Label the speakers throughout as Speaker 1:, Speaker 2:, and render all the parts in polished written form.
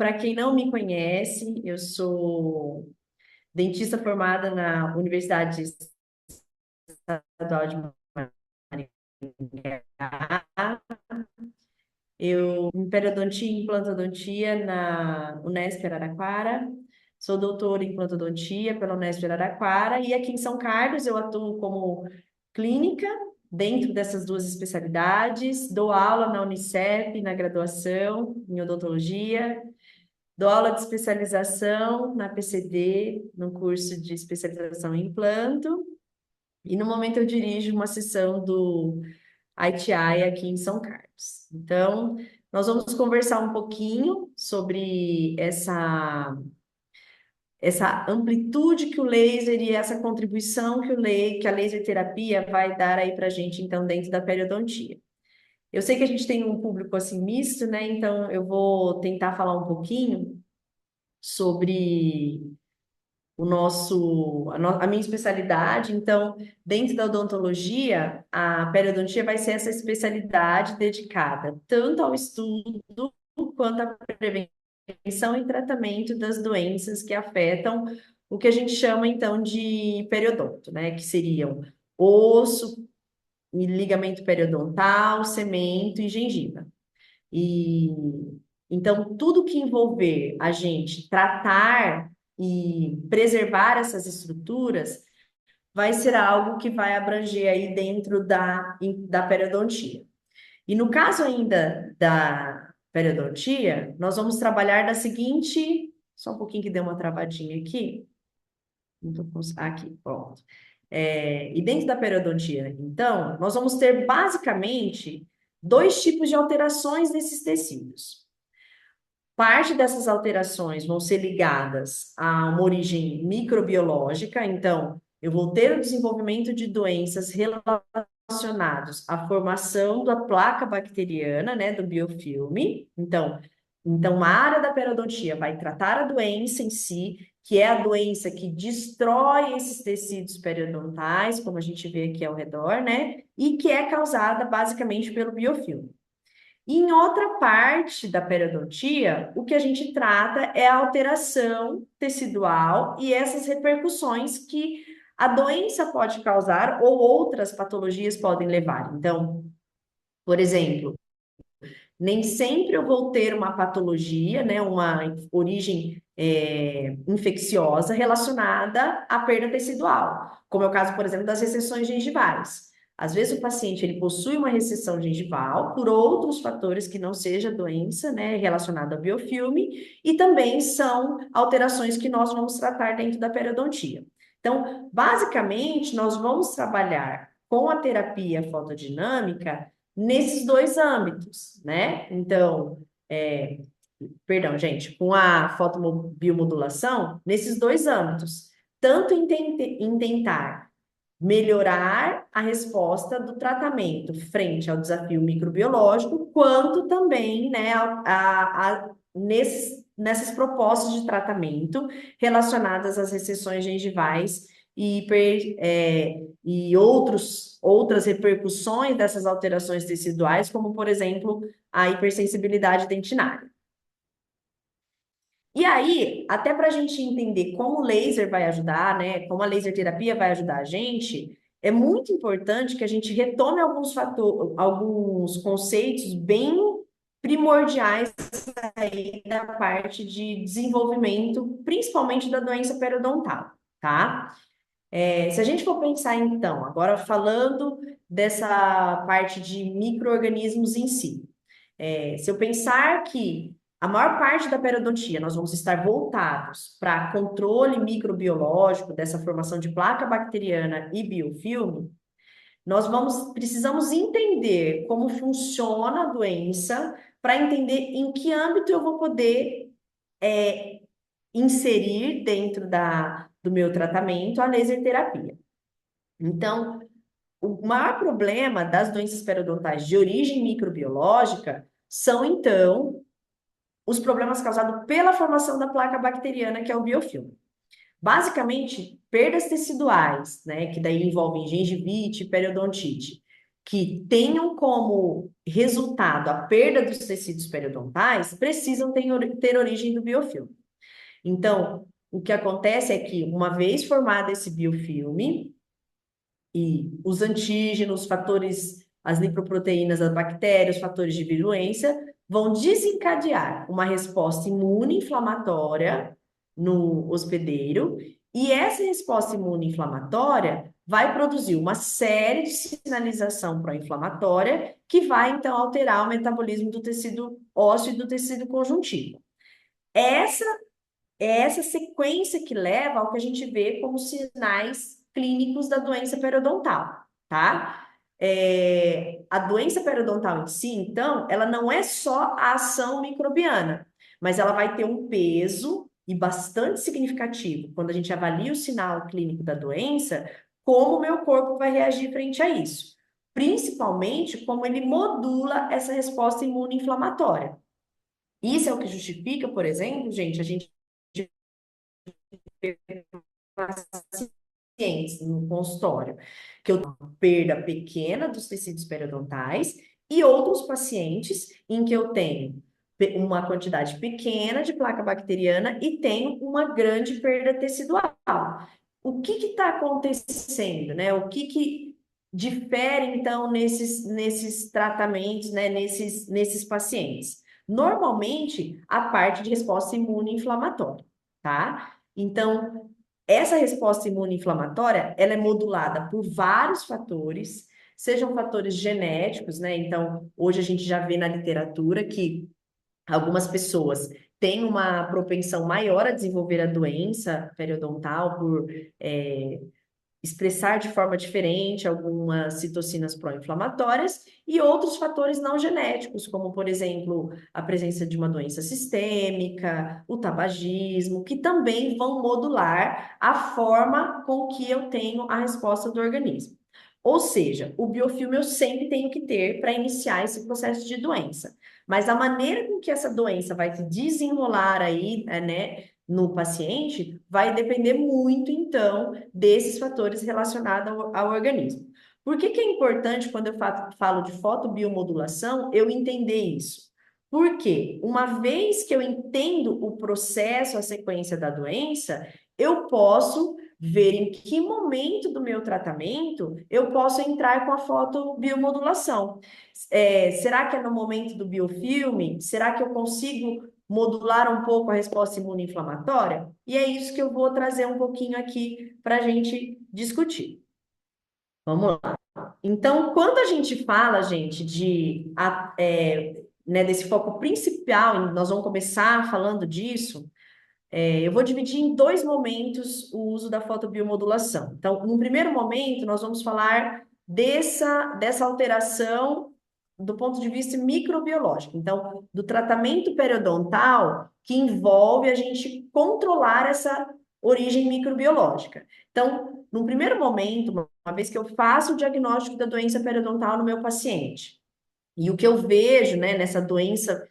Speaker 1: para quem não me conhece, eu sou dentista formada na Universidade Estadual de Maringá. Eu em periodontia e implantodontia na Unesp Araraquara. Sou doutora em implantodontia pela Unesp Araraquara e aqui em São Carlos eu atuo como clínica dentro dessas duas especialidades. Dou aula na Unicep, na graduação em odontologia. Dou aula de especialização na PCD, no curso de especialização em implanto. E no momento eu dirijo uma sessão do ITI aqui em São Carlos. Então, nós vamos conversar um pouquinho sobre essa amplitude que o laser e essa contribuição que a laser terapia vai dar aí para a gente, então, dentro da periodontia. Eu sei que a gente tem um público assim misto, né? Então, eu vou tentar falar um pouquinho sobre a minha especialidade. Então, dentro da odontologia, a periodontia vai ser essa especialidade dedicada tanto ao estudo quanto à prevenção e tratamento das doenças que afetam o que a gente chama então de periodonto, né? Que seriam osso, e ligamento periodontal, cemento e gengiva. E então, tudo que envolver a gente tratar e preservar essas estruturas vai ser algo que vai abranger aí dentro da periodontia. E no caso ainda da periodontia, nós vamos trabalhar da seguinte. Só um pouquinho que deu uma travadinha aqui. Não tô aqui, pronto. E dentro da periodontia, então, nós vamos ter basicamente dois tipos de alterações nesses tecidos. Parte dessas alterações vão ser ligadas a uma origem microbiológica, então, eu vou ter o desenvolvimento de doenças relacionadas à formação da placa bacteriana, né, do biofilme. Então, uma área da periodontia vai tratar a doença em si, que é a doença que destrói esses tecidos periodontais, como a gente vê aqui ao redor, né, e que é causada basicamente pelo biofilme. E em outra parte da periodontia, o que a gente trata é a alteração tecidual e essas repercussões que a doença pode causar ou outras patologias podem levar. Então, por exemplo, nem sempre eu vou ter uma patologia, né, uma origem infecciosa relacionada à perda tecidual, como é o caso, por exemplo, das recessões gengivais. Às vezes o paciente ele possui uma recessão gengival por outros fatores que não seja doença, né, relacionada ao biofilme, e também são alterações que nós vamos tratar dentro da periodontia. Então, basicamente, nós vamos trabalhar com a terapia fotodinâmica nesses dois âmbitos, né? Então, perdão, gente, com a fotobiomodulação, nesses dois âmbitos, tanto em tentar melhorar a resposta do tratamento frente ao desafio microbiológico, quanto também, né, nessas propostas de tratamento relacionadas às recessões gengivais e outras repercussões dessas alterações teciduais, como, por exemplo, a hipersensibilidade dentinária. E aí, até para a gente entender como o laser vai ajudar, né? Como a laser terapia vai ajudar a gente, é muito importante que a gente retome alguns conceitos bem primordiais aí da parte de desenvolvimento, principalmente da doença periodontal, tá? Se a gente for pensar então, agora falando dessa parte de micro-organismos em si, se eu pensar que a maior parte da periodontia nós vamos estar voltados para controle microbiológico dessa formação de placa bacteriana e biofilme, precisamos entender como funciona a doença para entender em que âmbito eu vou poder inserir dentro do meu tratamento a laser terapia. Então, o maior problema das doenças periodontais de origem microbiológica são, então, os problemas causados pela formação da placa bacteriana, que é o biofilme. Basicamente, perdas teciduais, né, que daí envolvem gengivite e periodontite, que tenham como resultado a perda dos tecidos periodontais precisam ter origem do biofilme. Então, o que acontece é que, uma vez formado esse biofilme, e os antígenos, fatores, as lipoproteínas das bactérias, os fatores de virulência, vão desencadear uma resposta imune inflamatória no hospedeiro, e essa resposta imune inflamatória vai produzir uma série de sinalização pró-inflamatória que vai, então, alterar o metabolismo do tecido ósseo e do tecido conjuntivo. Essa é essa sequência que leva ao que a gente vê como sinais clínicos da doença periodontal, tá? A doença periodontal em si, então, ela não é só a ação microbiana, mas ela vai ter um peso e bastante significativo quando a gente avalia o sinal clínico da doença, como o meu corpo vai reagir frente a isso. Principalmente como ele modula essa resposta imune-inflamatória. Isso é o que justifica, por exemplo, gente, a gente pacientes no consultório, que eu tenho uma perda pequena dos tecidos periodontais, e outros pacientes em que eu tenho uma quantidade pequena de placa bacteriana e tenho uma grande perda tecidual. O que está acontecendo, né? O que difere, então, nesses tratamentos, né? Nesses pacientes? Normalmente, a parte de resposta imune inflamatória, tá? Então, essa resposta imune-inflamatória, ela é modulada por vários fatores, sejam fatores genéticos, né? Então, hoje a gente já vê na literatura que algumas pessoas têm uma propensão maior a desenvolver a doença periodontal por expressar de forma diferente algumas citocinas pró-inflamatórias e outros fatores não genéticos, como, por exemplo, a presença de uma doença sistêmica, o tabagismo, que também vão modular a forma com que eu tenho a resposta do organismo. Ou seja, o biofilme eu sempre tenho que ter para iniciar esse processo de doença. Mas a maneira com que essa doença vai se desenrolar aí, né, no paciente, vai depender muito, então, desses fatores relacionados ao organismo. Por que é importante, quando eu falo de fotobiomodulação, eu entender isso? Porque, uma vez que eu entendo o processo, a sequência da doença, eu posso ver em que momento do meu tratamento eu posso entrar com a fotobiomodulação. Será que é no momento do biofilme? Será que eu consigo modular um pouco a resposta imunoinflamatória? E é isso que eu vou trazer um pouquinho aqui para a gente discutir. Vamos lá. Então, quando a gente fala, gente, né, desse foco principal, nós vamos começar falando disso. Eu vou dividir em dois momentos o uso da fotobiomodulação. Então, no primeiro momento, nós vamos falar dessa alteração do ponto de vista microbiológico. Então, do tratamento periodontal que envolve a gente controlar essa origem microbiológica. Então, no primeiro momento, uma vez que eu faço o diagnóstico da doença periodontal no meu paciente, e o que eu vejo, né, nessa doença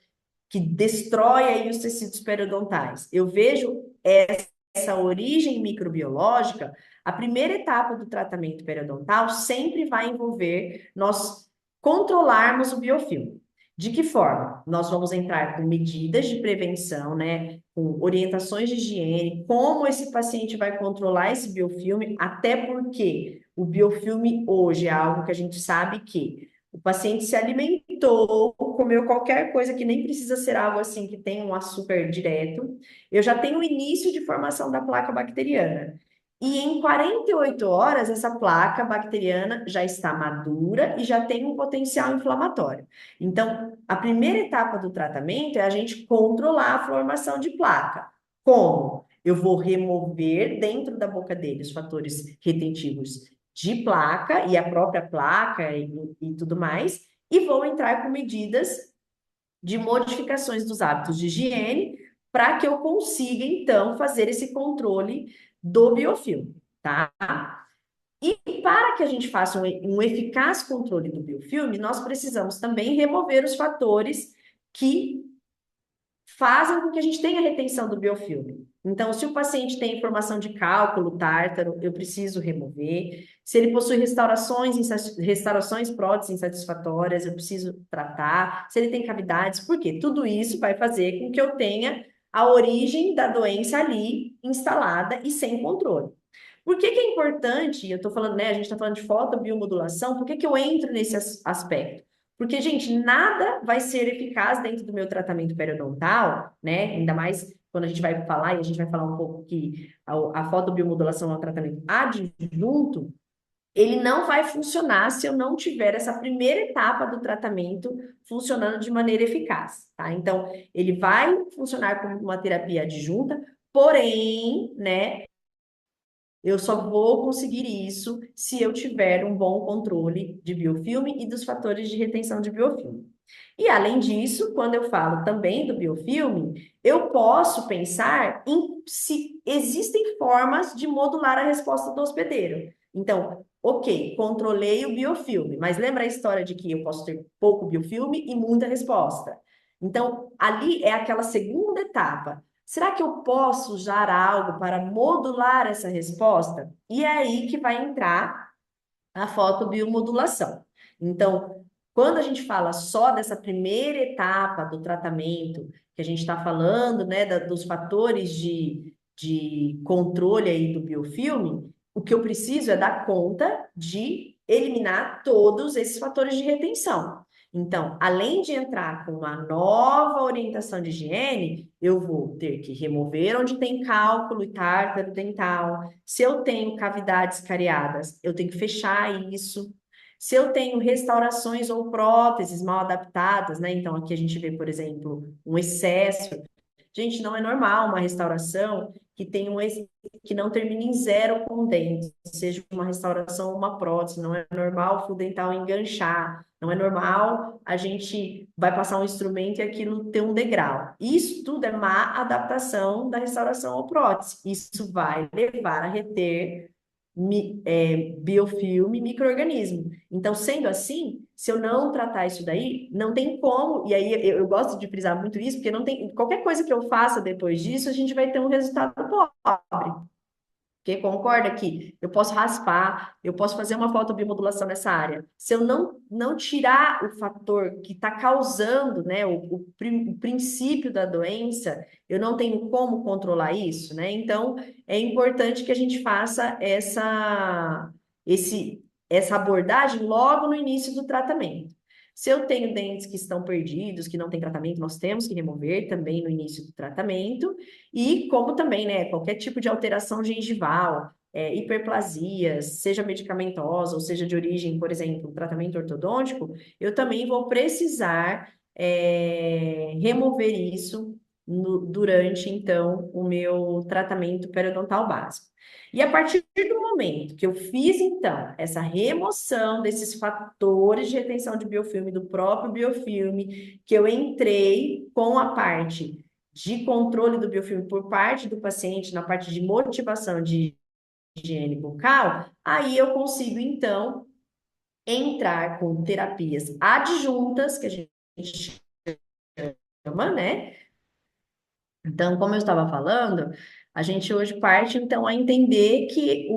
Speaker 1: que destrói aí os tecidos periodontais. Eu vejo essa origem microbiológica, a primeira etapa do tratamento periodontal sempre vai envolver nós controlarmos o biofilme. De que forma? Nós vamos entrar com medidas de prevenção, né, com orientações de higiene, como esse paciente vai controlar esse biofilme, até porque o biofilme hoje é algo que a gente sabe que o paciente se alimentou, comeu qualquer coisa que nem precisa ser algo assim que tem um açúcar direto. Eu já tenho o início de formação da placa bacteriana. E em 48 horas, essa placa bacteriana já está madura e já tem um potencial inflamatório. Então, a primeira etapa do tratamento é a gente controlar a formação de placa. Como? Eu vou remover dentro da boca dele os fatores retentivos de placa e a própria placa e tudo mais, e vou entrar com medidas de modificações dos hábitos de higiene para que eu consiga, então, fazer esse controle do biofilme, tá? E para que a gente faça um eficaz controle do biofilme, nós precisamos também remover os fatores que fazem com que a gente tenha retenção do biofilme. Então, se o paciente tem formação de cálculo tártaro, eu preciso remover. Se ele possui restaurações próteses insatisfatórias, eu preciso tratar. Se ele tem cavidades, por quê? Tudo isso vai fazer com que eu tenha a origem da doença ali instalada e sem controle. Por que que é importante, eu estou falando, né, a gente está falando de fotobiomodulação, por que que eu entro nesse aspecto? Porque, gente, nada vai ser eficaz dentro do meu tratamento periodontal, né? Ainda mais quando a gente vai falar, e a gente vai falar um pouco que a fotobiomodulação é um tratamento adjunto, ele não vai funcionar se eu não tiver essa primeira etapa do tratamento funcionando de maneira eficaz, tá? Então, ele vai funcionar como uma terapia adjunta, porém, né, eu só vou conseguir isso se eu tiver um bom controle de biofilme e dos fatores de retenção de biofilme. E além disso, quando eu falo também do biofilme, eu posso pensar em se existem formas de modular a resposta do hospedeiro. Então, ok, controlei o biofilme, mas lembra a história de que eu posso ter pouco biofilme e muita resposta. Então, ali é aquela segunda etapa. Será que eu posso usar algo para modular essa resposta? E é aí que vai entrar a fotobiomodulação. Então, quando a gente fala só dessa primeira etapa do tratamento, que a gente está falando, né, dos fatores de controle aí do biofilme, o que eu preciso é dar conta de eliminar todos esses fatores de retenção. Então, além de entrar com uma nova orientação de higiene, eu vou ter que remover onde tem cálculo e tártaro dental. Se eu tenho cavidades cariadas, eu tenho que fechar isso. Se eu tenho restaurações ou próteses mal adaptadas, né? Então, aqui a gente vê, por exemplo, um excesso. Gente, não é normal uma restauração que tenha que não termine em zero com dentes, seja uma restauração ou uma prótese, não é normal o fio dental enganchar, não é normal a gente vai passar um instrumento e aquilo ter um degrau. Isso tudo é má adaptação da restauração ou prótese. Isso vai levar a reter biofilme, micro-organismo. Então, sendo assim, se eu não tratar isso daí, não tem como, e aí eu gosto de frisar muito isso, porque não tem, qualquer coisa que eu faça depois disso, a gente vai ter um resultado pobre. Porque concorda que eu posso raspar, eu posso fazer uma fotobiomodulação nessa área. Se eu não tirar o fator que está causando, né, o princípio da doença, eu não tenho como controlar isso, né? Então, é importante que a gente faça essa abordagem logo no início do tratamento. Se eu tenho dentes que estão perdidos, que não tem tratamento, nós temos que remover também no início do tratamento. E como também, né, qualquer tipo de alteração gengival, hiperplasias, seja medicamentosa ou seja de origem, por exemplo, tratamento ortodôntico, eu também vou precisar remover isso durante, então, o meu tratamento periodontal básico. E a partir do momento que eu fiz, então, essa remoção desses fatores de retenção de biofilme, do próprio biofilme, que eu entrei com a parte de controle do biofilme por parte do paciente, na parte de motivação de higiene bucal, aí eu consigo, então, entrar com terapias adjuntas, que a gente chama, né? Então, como eu estava falando, a gente hoje parte, então, a entender que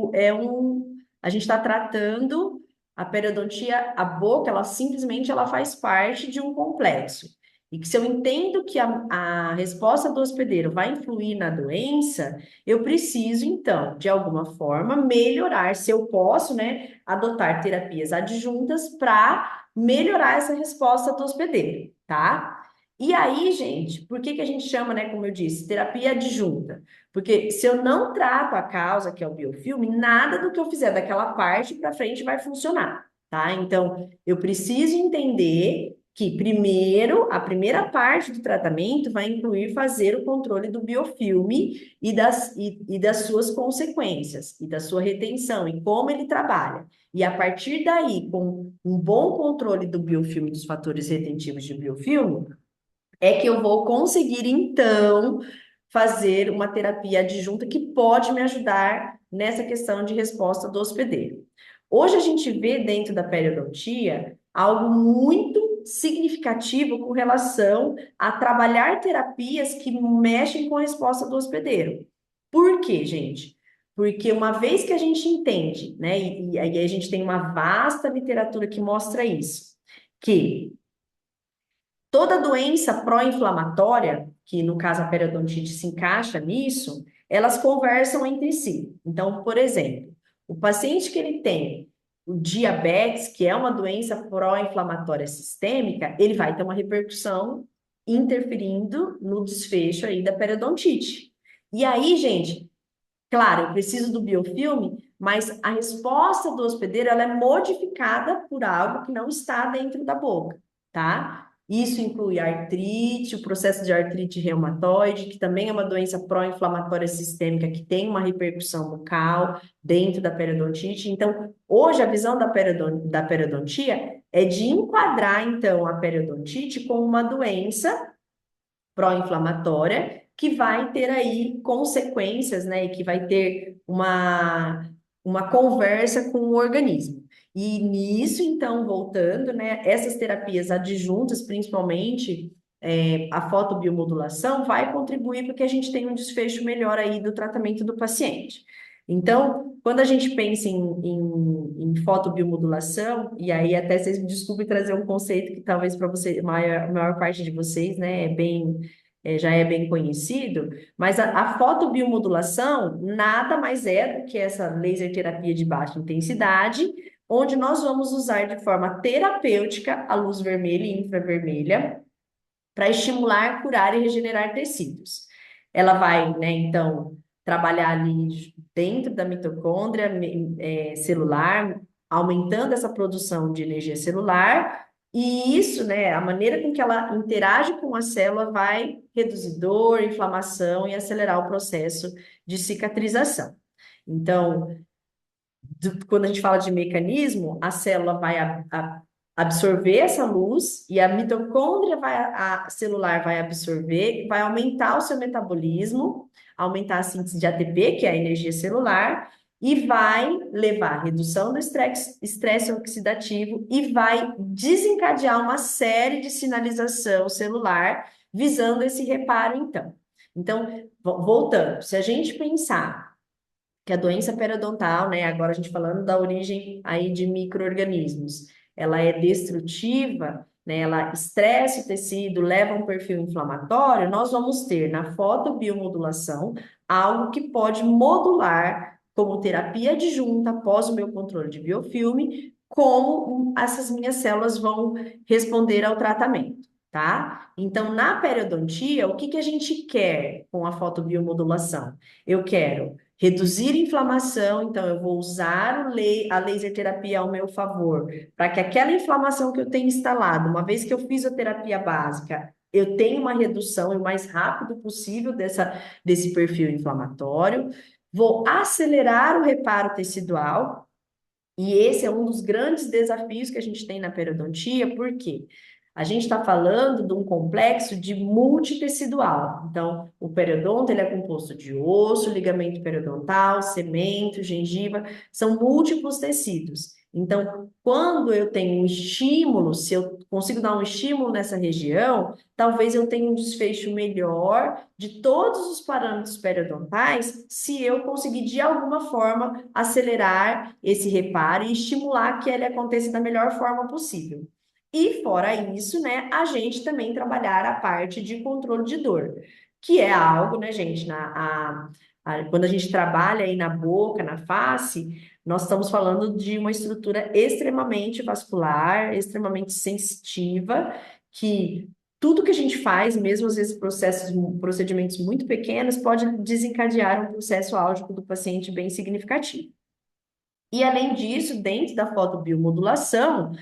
Speaker 1: a gente está tratando a periodontia, a boca, ela simplesmente ela faz parte de um complexo. E que se eu entendo que a resposta do hospedeiro vai influir na doença, eu preciso, então, de alguma forma, melhorar, se eu posso, né, adotar terapias adjuntas para melhorar essa resposta do hospedeiro, tá? E aí, gente, por que que a gente chama, né, como eu disse, terapia adjunta? Porque se eu não trato a causa, que é o biofilme, nada do que eu fizer daquela parte para frente vai funcionar, tá? Então, eu preciso entender que, primeiro, a primeira parte do tratamento vai incluir fazer o controle do biofilme e das suas consequências, e da sua retenção, e como ele trabalha. E a partir daí, com um bom controle do biofilme, dos fatores retentivos de biofilme, é que eu vou conseguir, então, fazer uma terapia adjunta que pode me ajudar nessa questão de resposta do hospedeiro. Hoje a gente vê dentro da periodontia algo muito significativo com relação a trabalhar terapias que mexem com a resposta do hospedeiro. Por quê, gente? Porque uma vez que a gente entende, né, e aí a gente tem uma vasta literatura que mostra isso, que toda doença pró-inflamatória, que no caso a periodontite se encaixa nisso, elas conversam entre si. Então, por exemplo, o paciente que ele tem o diabetes, que é uma doença pró-inflamatória sistêmica, ele vai ter uma repercussão interferindo no desfecho aí da periodontite. E aí, gente, claro, eu preciso do biofilme, mas a resposta do hospedeiro ela é modificada por algo que não está dentro da boca, tá? Isso inclui artrite, o processo de artrite reumatoide, que também é uma doença pró-inflamatória sistêmica que tem uma repercussão bucal dentro da periodontite. Então, hoje a visão da periodontia é de enquadrar, então, a periodontite como uma doença pró-inflamatória, que vai ter aí consequências, né, e que vai ter uma conversa com o organismo. E nisso, então, voltando, né, essas terapias adjuntas, principalmente a fotobiomodulação, vai contribuir para que a gente tenha um desfecho melhor aí do tratamento do paciente. Então, quando a gente pensa em fotobiomodulação, e aí até vocês me desculpem trazer um conceito que talvez para você, a maior parte de vocês, né, já é bem conhecido, mas a fotobiomodulação nada mais é do que essa laser terapia de baixa intensidade, onde nós vamos usar de forma terapêutica a luz vermelha e infravermelha para estimular, curar e regenerar tecidos. Ela vai, né, então, trabalhar ali dentro da mitocôndria celular, aumentando essa produção de energia celular, e isso, né, a maneira com que ela interage com a célula vai reduzir dor, inflamação e acelerar o processo de cicatrização. Então, quando a gente fala de mecanismo, a célula vai absorver essa luz e a mitocôndria a celular vai absorver, vai aumentar o seu metabolismo, aumentar a síntese de ATP, que é a energia celular, e vai levar à redução do estresse oxidativo e vai desencadear uma série de sinalização celular visando esse reparo, então. Então, voltando, se a gente pensar que a doença periodontal, né, agora a gente falando da origem aí de micro-organismos, ela é destrutiva, né, ela estressa o tecido, leva a um perfil inflamatório, nós vamos ter na fotobiomodulação algo que pode modular como terapia adjunta após o meu controle de biofilme, como essas minhas células vão responder ao tratamento, tá? Então, na periodontia, o que que a gente quer com a fotobiomodulação? Eu quero reduzir inflamação, então eu vou usar a laser terapia ao meu favor, para que aquela inflamação que eu tenho instalado, uma vez que eu fiz a terapia básica, eu tenha uma redução o mais rápido possível desse perfil inflamatório. Vou acelerar o reparo tecidual, e esse é um dos grandes desafios que a gente tem na periodontia, porque a gente está falando de um complexo de multitecidual. Então, o periodonto ele é composto de osso, ligamento periodontal, cemento, gengiva, são múltiplos tecidos. Então, quando eu tenho um estímulo, se eu consigo dar um estímulo nessa região, talvez eu tenha um desfecho melhor de todos os parâmetros periodontais, se eu conseguir de alguma forma acelerar esse reparo e estimular que ele aconteça da melhor forma possível. E fora isso, né, a gente também trabalhar a parte de controle de dor, que é algo, né, gente, quando a gente trabalha aí na boca, na face, nós estamos falando de uma estrutura extremamente vascular, extremamente sensitiva, que tudo que a gente faz, mesmo às vezes procedimentos muito pequenos, pode desencadear um processo álgico do paciente bem significativo. E além disso, dentro da fotobiomodulação,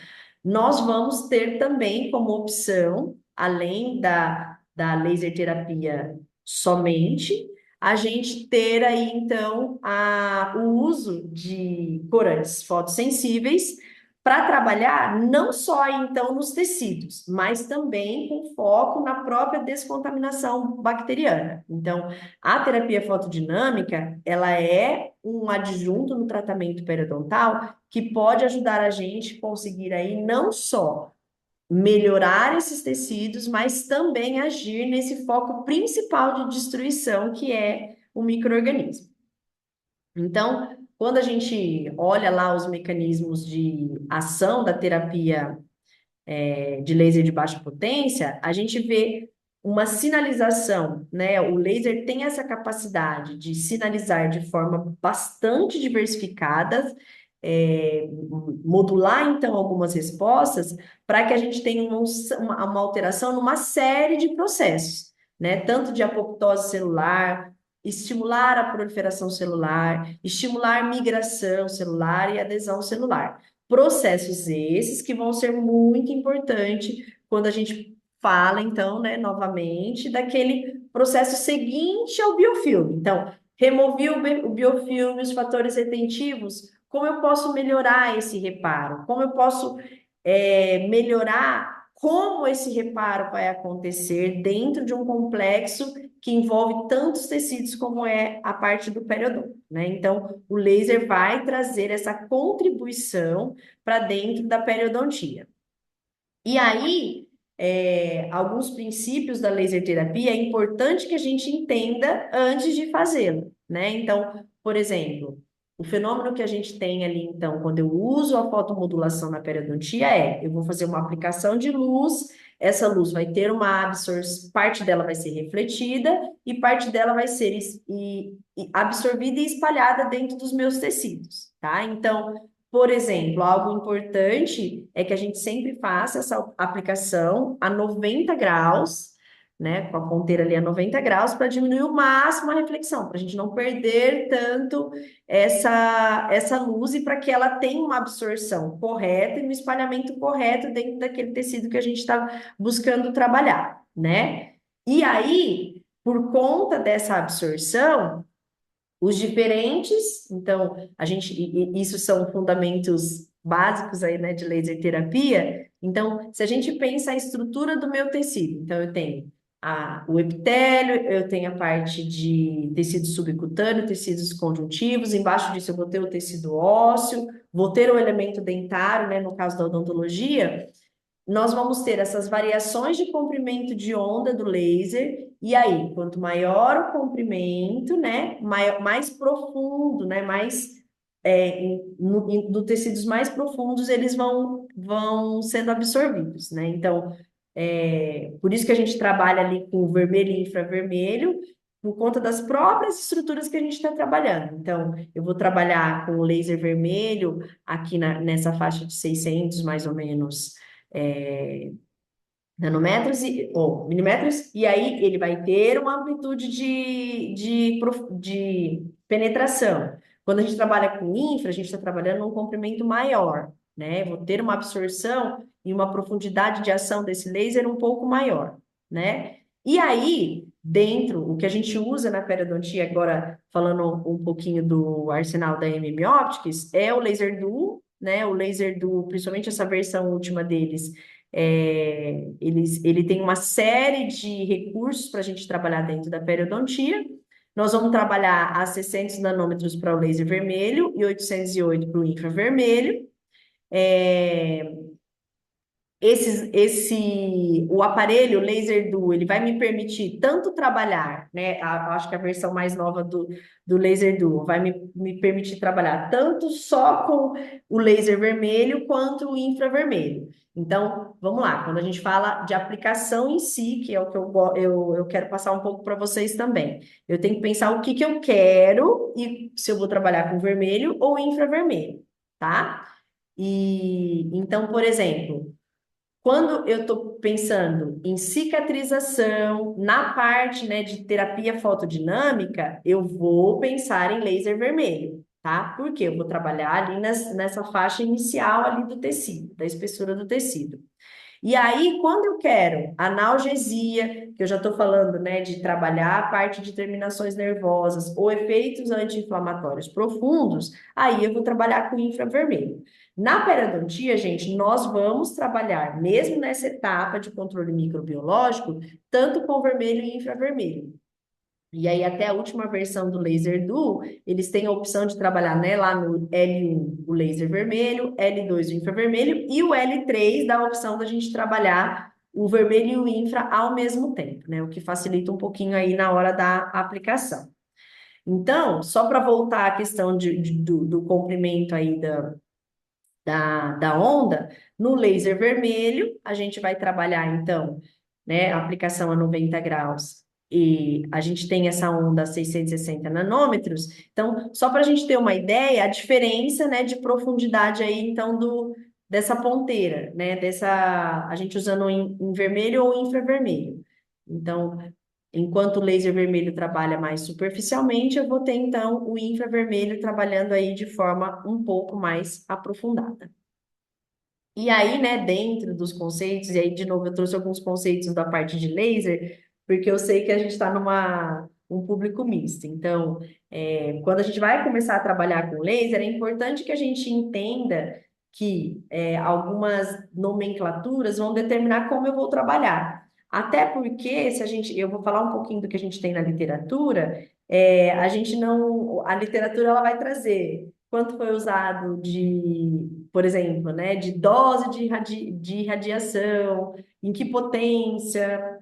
Speaker 1: nós vamos ter também como opção, além da laser terapia somente, a gente ter aí, então, o uso de corantes fotossensíveis para trabalhar não só, então, nos tecidos, mas também com foco na própria descontaminação bacteriana. Então, a terapia fotodinâmica, ela é um adjunto no tratamento periodontal que pode ajudar a gente a conseguir aí não só melhorar esses tecidos, mas também agir nesse foco principal de destruição, que é o micro-organismo. Então, quando a gente olha lá os mecanismos de ação da terapia de laser de baixa potência, a gente vê uma sinalização, né? O laser tem essa capacidade de sinalizar de forma bastante diversificada, modular então algumas respostas para que a gente tenha uma alteração numa série de processos, né? Tanto de apoptose celular, estimular a proliferação celular, estimular migração celular e adesão celular. Processos esses que vão ser muito importantes quando a gente fala, então, né, novamente, daquele processo seguinte ao biofilme. Então, removi o biofilme, os fatores retentivos, como eu posso melhorar esse reparo? Como eu posso melhorar como esse reparo vai acontecer dentro de um complexo que envolve tantos tecidos como é a parte do periodonto, né? Então, o laser vai trazer essa contribuição para dentro da periodontia. E aí, alguns princípios da laser terapia é importante que a gente entenda antes de fazê-lo, né? Então, por exemplo, o fenômeno que a gente tem ali, então, quando eu uso a fotomodulação na periodontia eu vou fazer uma aplicação de luz, essa luz vai ter uma absorção, parte dela vai ser refletida e parte dela vai ser absorvida e espalhada dentro dos meus tecidos, tá? Então, por exemplo, algo importante é que a gente sempre faça essa aplicação a 90 graus, né, com a ponteira ali a 90 graus, para diminuir o máximo a reflexão, para a gente não perder tanto essa luz e para que ela tenha uma absorção correta e um espalhamento correto dentro daquele tecido que a gente está buscando trabalhar, né? E aí, por conta dessa absorção, os diferentes, então, isso são fundamentos básicos aí, né, de laser terapia. Então, se a gente pensa a estrutura do meu tecido, então eu tenho o epitélio, eu tenho a parte de tecido subcutâneo, tecidos conjuntivos, embaixo disso eu vou ter o tecido ósseo, vou ter o elemento dentário, né, no caso da odontologia, nós vamos ter essas variações de comprimento de onda do laser, e aí, quanto maior o comprimento, né, mais profundo, né, mais do tecidos mais profundos, eles vão sendo absorvidos, né? Então, por isso que a gente trabalha ali com vermelho e infravermelho, por conta das próprias estruturas que a gente está trabalhando. Então, eu vou trabalhar com o laser vermelho aqui nessa faixa de 600, mais ou menos, é, nanômetros ou milímetros, e aí ele vai ter uma amplitude de penetração. Quando a gente trabalha com infra, a gente está trabalhando num comprimento maior, né? Vou ter uma absorção e uma profundidade de ação desse laser um pouco maior, né? E aí, dentro, o que a gente usa na periodontia, agora falando um pouquinho do arsenal da MM Optics, é o laser duo, né? O laser duo, principalmente essa versão última deles, ele tem uma série de recursos para a gente trabalhar dentro da periodontia. Nós vamos trabalhar a 600 nanômetros para o laser vermelho e 808 para o infravermelho. O aparelho Laser Duo, ele vai me permitir tanto trabalhar, né? Acho que a versão mais nova do Laser Duo vai me permitir trabalhar tanto só com o laser vermelho quanto o infravermelho. Então, vamos lá, quando a gente fala de aplicação em si, que é o que eu quero passar um pouco para vocês também. Eu tenho que pensar o que eu quero e se eu vou trabalhar com vermelho ou infravermelho, tá? E então, por exemplo, quando eu estou pensando em cicatrização, na parte, né, de terapia fotodinâmica, eu vou pensar em laser vermelho, tá? Porque eu vou trabalhar ali nessa faixa inicial ali do tecido, da espessura do tecido. E aí, quando eu quero analgesia, que eu já estou falando, né, de trabalhar a parte de terminações nervosas ou efeitos anti-inflamatórios profundos, aí eu vou trabalhar com infravermelho. Na periodontia, gente, nós vamos trabalhar, mesmo nessa etapa de controle microbiológico, tanto com vermelho e infravermelho. E aí, até a última versão do Laser Duo, eles têm a opção de trabalhar, né, lá no L1 o laser vermelho, L2 o infravermelho, e o L3 dá a opção da gente trabalhar o vermelho e o infra ao mesmo tempo, né? O que facilita um pouquinho aí na hora da aplicação. Então, só para voltar à questão do comprimento aí da onda, no laser vermelho, a gente vai trabalhar, então, né, a aplicação a 90 graus, e a gente tem essa onda a 660 nanômetros. Então, só para a gente ter uma ideia, a diferença, né, de profundidade aí, então, dessa ponteira, né, a gente usando em vermelho ou infravermelho. Então, enquanto o laser vermelho trabalha mais superficialmente, eu vou ter, então, o infravermelho trabalhando aí de forma um pouco mais aprofundada. E aí, né, dentro dos conceitos, e aí, de novo, eu trouxe alguns conceitos da parte de laser, porque eu sei que a gente está um público misto. Então, quando a gente vai começar a trabalhar com laser, é importante que a gente entenda que algumas nomenclaturas vão determinar como eu vou trabalhar. Até porque, se a gente, eu vou falar um pouquinho do que a gente tem na literatura, a gente não, a literatura ela vai trazer quanto foi usado por exemplo, né, de dose de radiação, em que potência,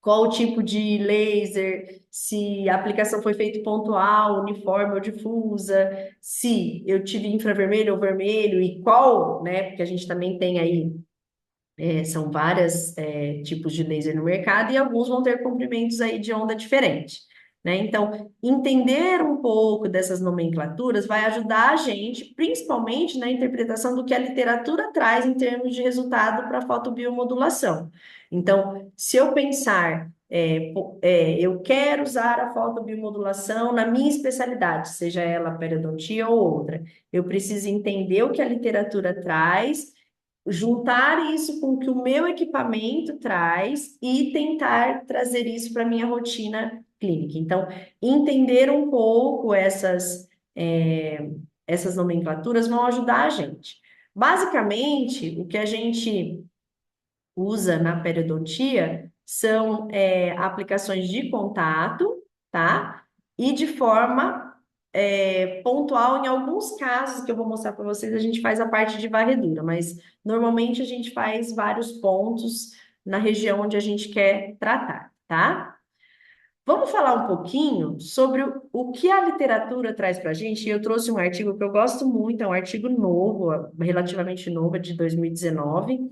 Speaker 1: qual o tipo de laser, se a aplicação foi feita pontual, uniforme ou difusa, se eu tive infravermelho ou vermelho e qual, né, porque a gente também tem aí são vários tipos de laser no mercado e alguns vão ter comprimentos aí de onda diferente, né? Então, entender um pouco dessas nomenclaturas vai ajudar a gente, principalmente na interpretação do que a literatura traz em termos de resultado para a fotobiomodulação. Então, se eu pensar, eu quero usar a fotobiomodulação na minha especialidade, seja ela periodontia ou outra, eu preciso entender o que a literatura traz, juntar isso com o que o meu equipamento traz e tentar trazer isso para a minha rotina clínica. Então, entender um pouco essas nomenclaturas vão ajudar a gente. Basicamente, o que a gente usa na periodontia são aplicações de contato, tá? E de forma pontual, em alguns casos que eu vou mostrar para vocês, a gente faz a parte de varredura, mas normalmente a gente faz vários pontos na região onde a gente quer tratar, tá? Vamos falar um pouquinho sobre o que a literatura traz para a gente. Eu trouxe um artigo que eu gosto muito, é um artigo novo, relativamente novo, é de 2019,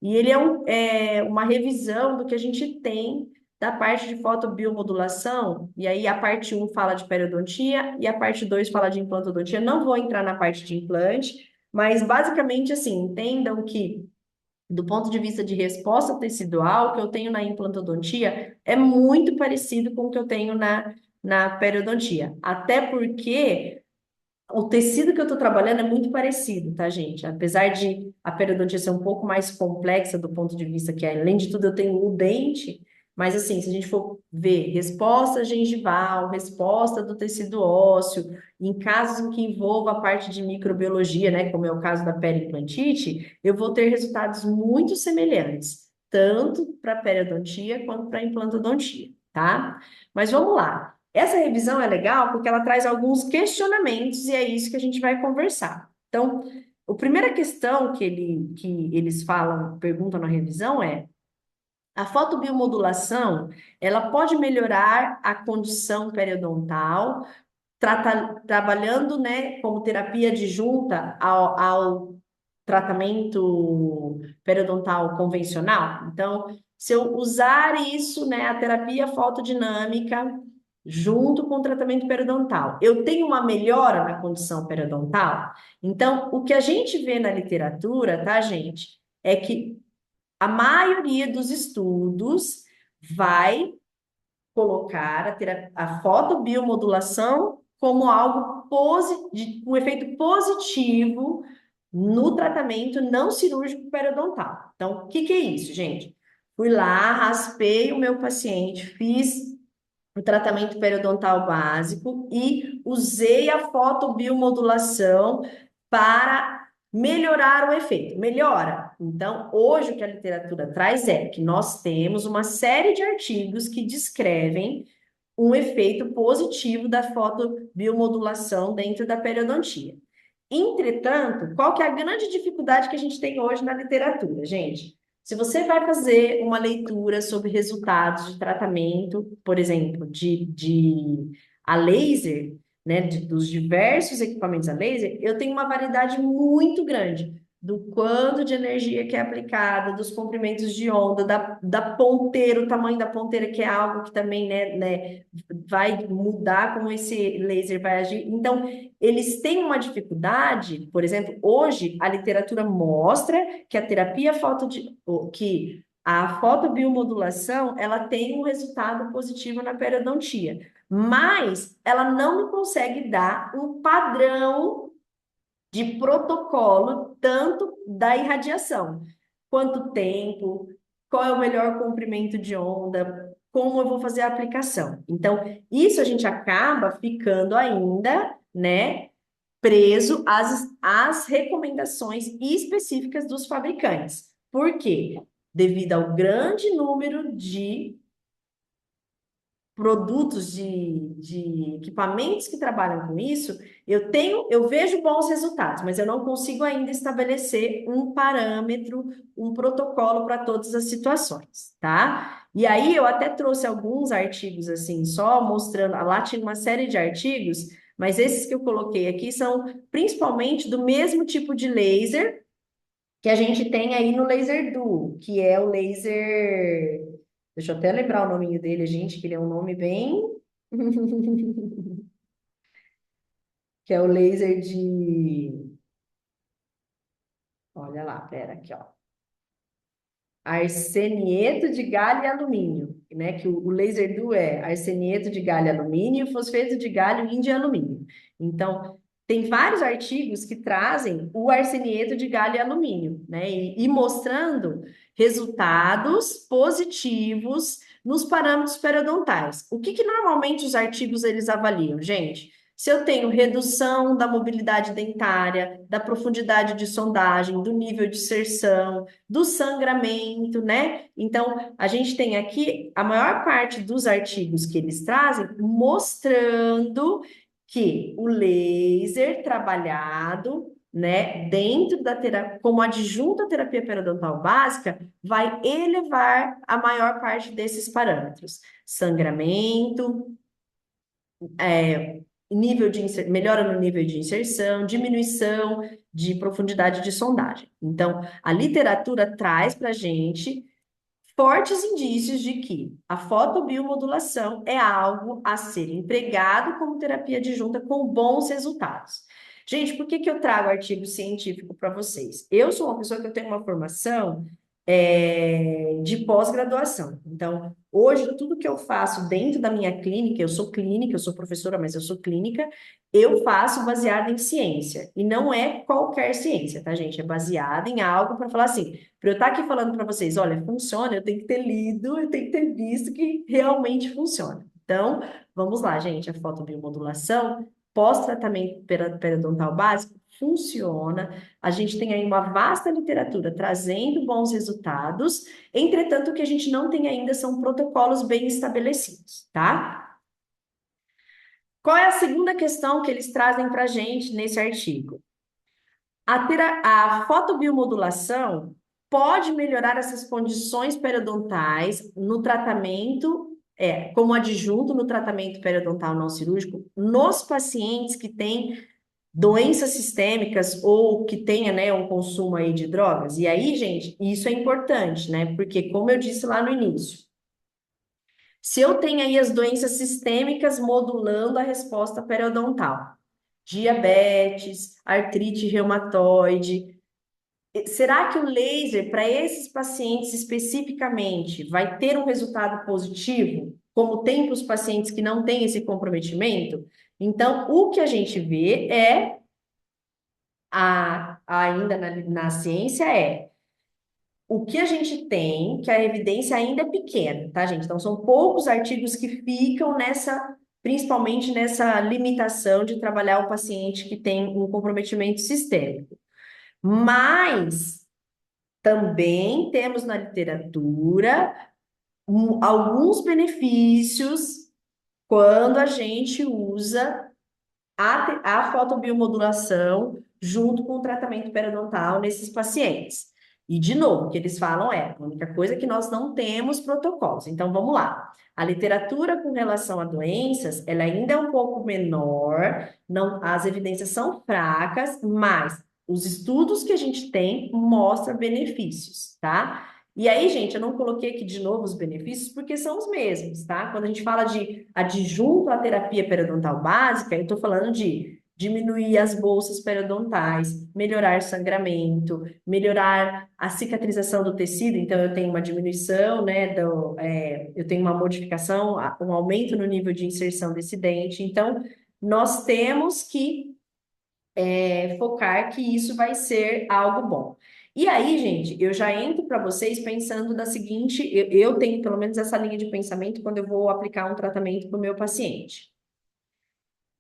Speaker 1: e ele é uma revisão do que a gente tem da parte de fotobiomodulação, e aí a parte um fala de periodontia e a parte 2 fala de implantodontia. Não vou entrar na parte de implante, mas basicamente assim, entendam que do ponto de vista de resposta tecidual, o que eu tenho na implantodontia é muito parecido com o que eu tenho na periodontia. Até porque o tecido que eu estou trabalhando é muito parecido, tá, gente? Apesar de a periodontia ser um pouco mais complexa do ponto de vista que, além de tudo, eu tenho o dente, mas assim, se a gente for ver resposta gengival, resposta do tecido ósseo, em casos em que envolva a parte de microbiologia, né, como é o caso da periimplantite, eu vou ter resultados muito semelhantes, tanto para periodontia quanto para implantodontia, tá? Mas vamos lá. Essa revisão é legal porque ela traz alguns questionamentos e é isso que a gente vai conversar. Então, a primeira questão que eles falam, perguntam na revisão é: a fotobiomodulação, ela pode melhorar a condição periodontal, trabalhando, né, como terapia adjunta ao tratamento periodontal convencional? Então, se eu usar isso, né, a terapia fotodinâmica junto com o tratamento periodontal, eu tenho uma melhora na condição periodontal? Então, o que a gente vê na literatura, tá, gente, é que a maioria dos estudos vai colocar a fotobiomodulação como algo um efeito positivo no tratamento não cirúrgico periodontal. Então, o que é isso, gente? Fui lá, raspei o meu paciente, fiz o tratamento periodontal básico e usei a fotobiomodulação para melhorar o efeito. Melhora. Então, hoje o que a literatura traz é que nós temos uma série de artigos que descrevem um efeito positivo da fotobiomodulação dentro da periodontia. Entretanto, qual que é a grande dificuldade que a gente tem hoje na literatura, gente? Se você vai fazer uma leitura sobre resultados de tratamento, por exemplo, de a laser, né, dos diversos equipamentos a laser, eu tenho uma variedade muito grande do quanto de energia que é aplicada, dos comprimentos de onda, da ponteira, o tamanho da ponteira, que é algo que também, vai mudar como esse laser vai agir. Então, eles têm uma dificuldade, por exemplo, hoje a literatura mostra que a terapia que a fotobiomodulação, ela tem um resultado positivo na periodontia, mas ela não consegue dar um padrão de protocolo, tanto da irradiação, quanto tempo, qual é o melhor comprimento de onda, como eu vou fazer a aplicação. Então, isso a gente acaba ficando ainda, né, preso às recomendações específicas dos fabricantes. Por quê? Devido ao grande número de produtos de equipamentos que trabalham com isso, eu vejo bons resultados, mas eu não consigo ainda estabelecer um parâmetro, um protocolo para todas as situações, tá? E aí eu até trouxe alguns artigos assim, só mostrando, lá tinha uma série de artigos, mas esses que eu coloquei aqui são principalmente do mesmo tipo de laser que a gente tem aí no Laser Duo, que é o laser. Deixa eu até lembrar o nominho dele, gente, que ele é um nome bem. Que é o laser de. Olha lá, pera aqui, ó. Arsenieto de galho e alumínio, né? Que o laser duo é arsenieto de galho e alumínio e fosfeto de galho e de alumínio. Então, tem vários artigos que trazem o arsenieto de galho e alumínio, né? E mostrando resultados positivos nos parâmetros periodontais. O que normalmente os artigos eles avaliam, gente? Se eu tenho redução da mobilidade dentária, da profundidade de sondagem, do nível de inserção, do sangramento, né? Então, a gente tem aqui a maior parte dos artigos que eles trazem mostrando que o laser trabalhado, né, dentro da terapia, como adjunto à terapia periodontal básica, vai elevar a maior parte desses parâmetros. Sangramento, melhora no nível de inserção, diminuição de profundidade de sondagem. Então, a literatura traz para a gente fortes indícios de que a fotobiomodulação é algo a ser empregado como terapia adjunta com bons resultados. Gente, por que eu trago artigo científico para vocês? Eu sou uma pessoa que eu tenho uma formação de pós-graduação. Então, hoje, tudo que eu faço dentro da minha clínica, eu sou professora, mas eu sou clínica, eu faço baseado em ciência. E não é qualquer ciência, tá, gente? É baseado em algo para falar assim, para eu estar aqui falando para vocês, olha, funciona, eu tenho que ter lido, eu tenho que ter visto que realmente funciona. Então, vamos lá, gente, a fotobiomodulação, pós-tratamento periodontal básico, funciona. A gente tem aí uma vasta literatura trazendo bons resultados, entretanto, o que a gente não tem ainda são protocolos bem estabelecidos, tá? Qual é a segunda questão que eles trazem para a gente nesse artigo? A fotobiomodulação pode melhorar essas condições periodontais no tratamento, como adjunto no tratamento periodontal não cirúrgico, nos pacientes que têm doenças sistêmicas ou que tenha, né, um consumo aí de drogas. E aí, gente, isso é importante, né? Porque, como eu disse lá no início, se eu tenho aí as doenças sistêmicas modulando a resposta periodontal, diabetes, artrite reumatoide, será que o laser, para esses pacientes especificamente, vai ter um resultado positivo, como tem para os pacientes que não têm esse comprometimento? Então, o que a gente vê ainda na ciência o que a gente tem, que a evidência ainda é pequena, tá, gente? Então, são poucos artigos que ficam principalmente nessa limitação de trabalhar o paciente que tem um comprometimento sistêmico. Mas também temos na literatura alguns benefícios quando a gente usa a fotobiomodulação junto com o tratamento periodontal nesses pacientes. E, de novo, o que eles falam é, a única coisa é que nós não temos protocolos. Então, vamos lá. A literatura com relação a doenças, ela ainda é um pouco menor, não, as evidências são fracas, mas os estudos que a gente tem mostram benefícios, tá? E aí, gente, eu não coloquei aqui de novo os benefícios porque são os mesmos, tá? Quando a gente fala de adjunto à terapia periodontal básica, eu estou falando de diminuir as bolsas periodontais, melhorar sangramento, melhorar a cicatrização do tecido, então eu tenho uma diminuição, né, eu tenho uma modificação, um aumento no nível de inserção desse dente, então nós temos que focar que isso vai ser algo bom. E aí, gente, eu já entro para vocês pensando da seguinte, eu tenho pelo menos essa linha de pensamento quando eu vou aplicar um tratamento para o meu paciente.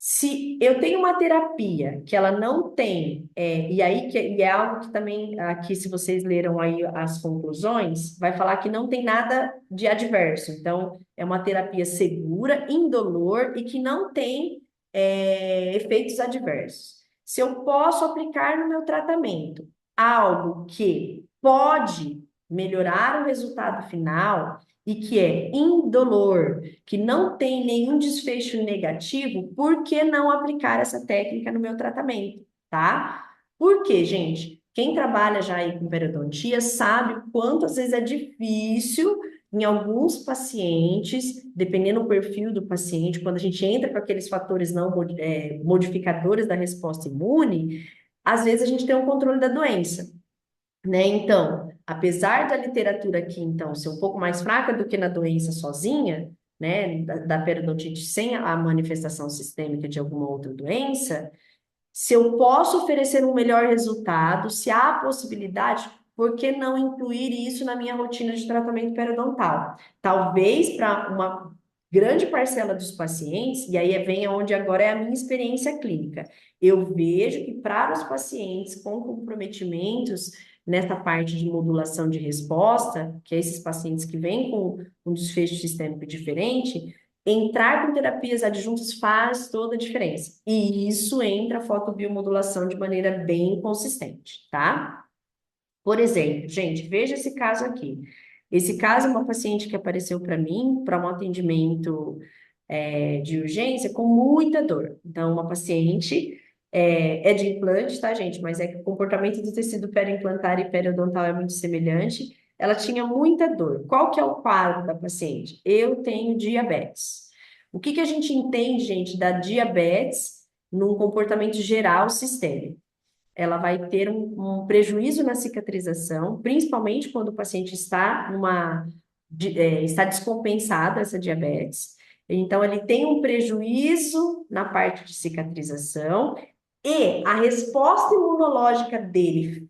Speaker 1: Se eu tenho uma terapia que ela não tem, e aí e é algo que também, aqui, se vocês leram aí as conclusões, vai falar que não tem nada de adverso. Então, é uma terapia segura, indolor e que não tem efeitos adversos. Se eu posso aplicar no meu tratamento algo que pode melhorar o resultado final e que é indolor, que não tem nenhum desfecho negativo, por que não aplicar essa técnica no meu tratamento, tá? Por quê, gente? Quem trabalha já aí com periodontia sabe o quanto às vezes é difícil em alguns pacientes, dependendo do perfil do paciente, quando a gente entra com aqueles fatores não modificadores da resposta imune, às vezes a gente tem um controle da doença, né? Então, apesar da literatura aqui, então, ser um pouco mais fraca do que na doença sozinha, né, da periodontite sem a manifestação sistêmica de alguma outra doença, se eu posso oferecer um melhor resultado, se há possibilidade, por que não incluir isso na minha rotina de tratamento periodontal? Talvez para uma grande parcela dos pacientes, e aí vem onde agora é a minha experiência clínica. Eu vejo que para os pacientes com comprometimentos nessa parte de modulação de resposta, que é esses pacientes que vêm com um desfecho sistêmico diferente, entrar com terapias adjuntas faz toda a diferença. E isso entra a fotobiomodulação de maneira bem consistente, tá? Por exemplo, gente, veja esse caso aqui. Esse caso é uma paciente que apareceu para mim para um atendimento de urgência com muita dor. Então, uma paciente é de implante, tá, gente? Mas é que o comportamento do tecido periimplantar e periodontal é muito semelhante. Ela tinha muita dor. Qual que é o quadro da paciente? Eu tenho diabetes. O que que a gente entende, gente, da diabetes num comportamento geral sistêmico? Ela vai ter um prejuízo na cicatrização, principalmente quando o paciente está descompensado essa diabetes. Então, ele tem um prejuízo na parte de cicatrização e a resposta imunológica dele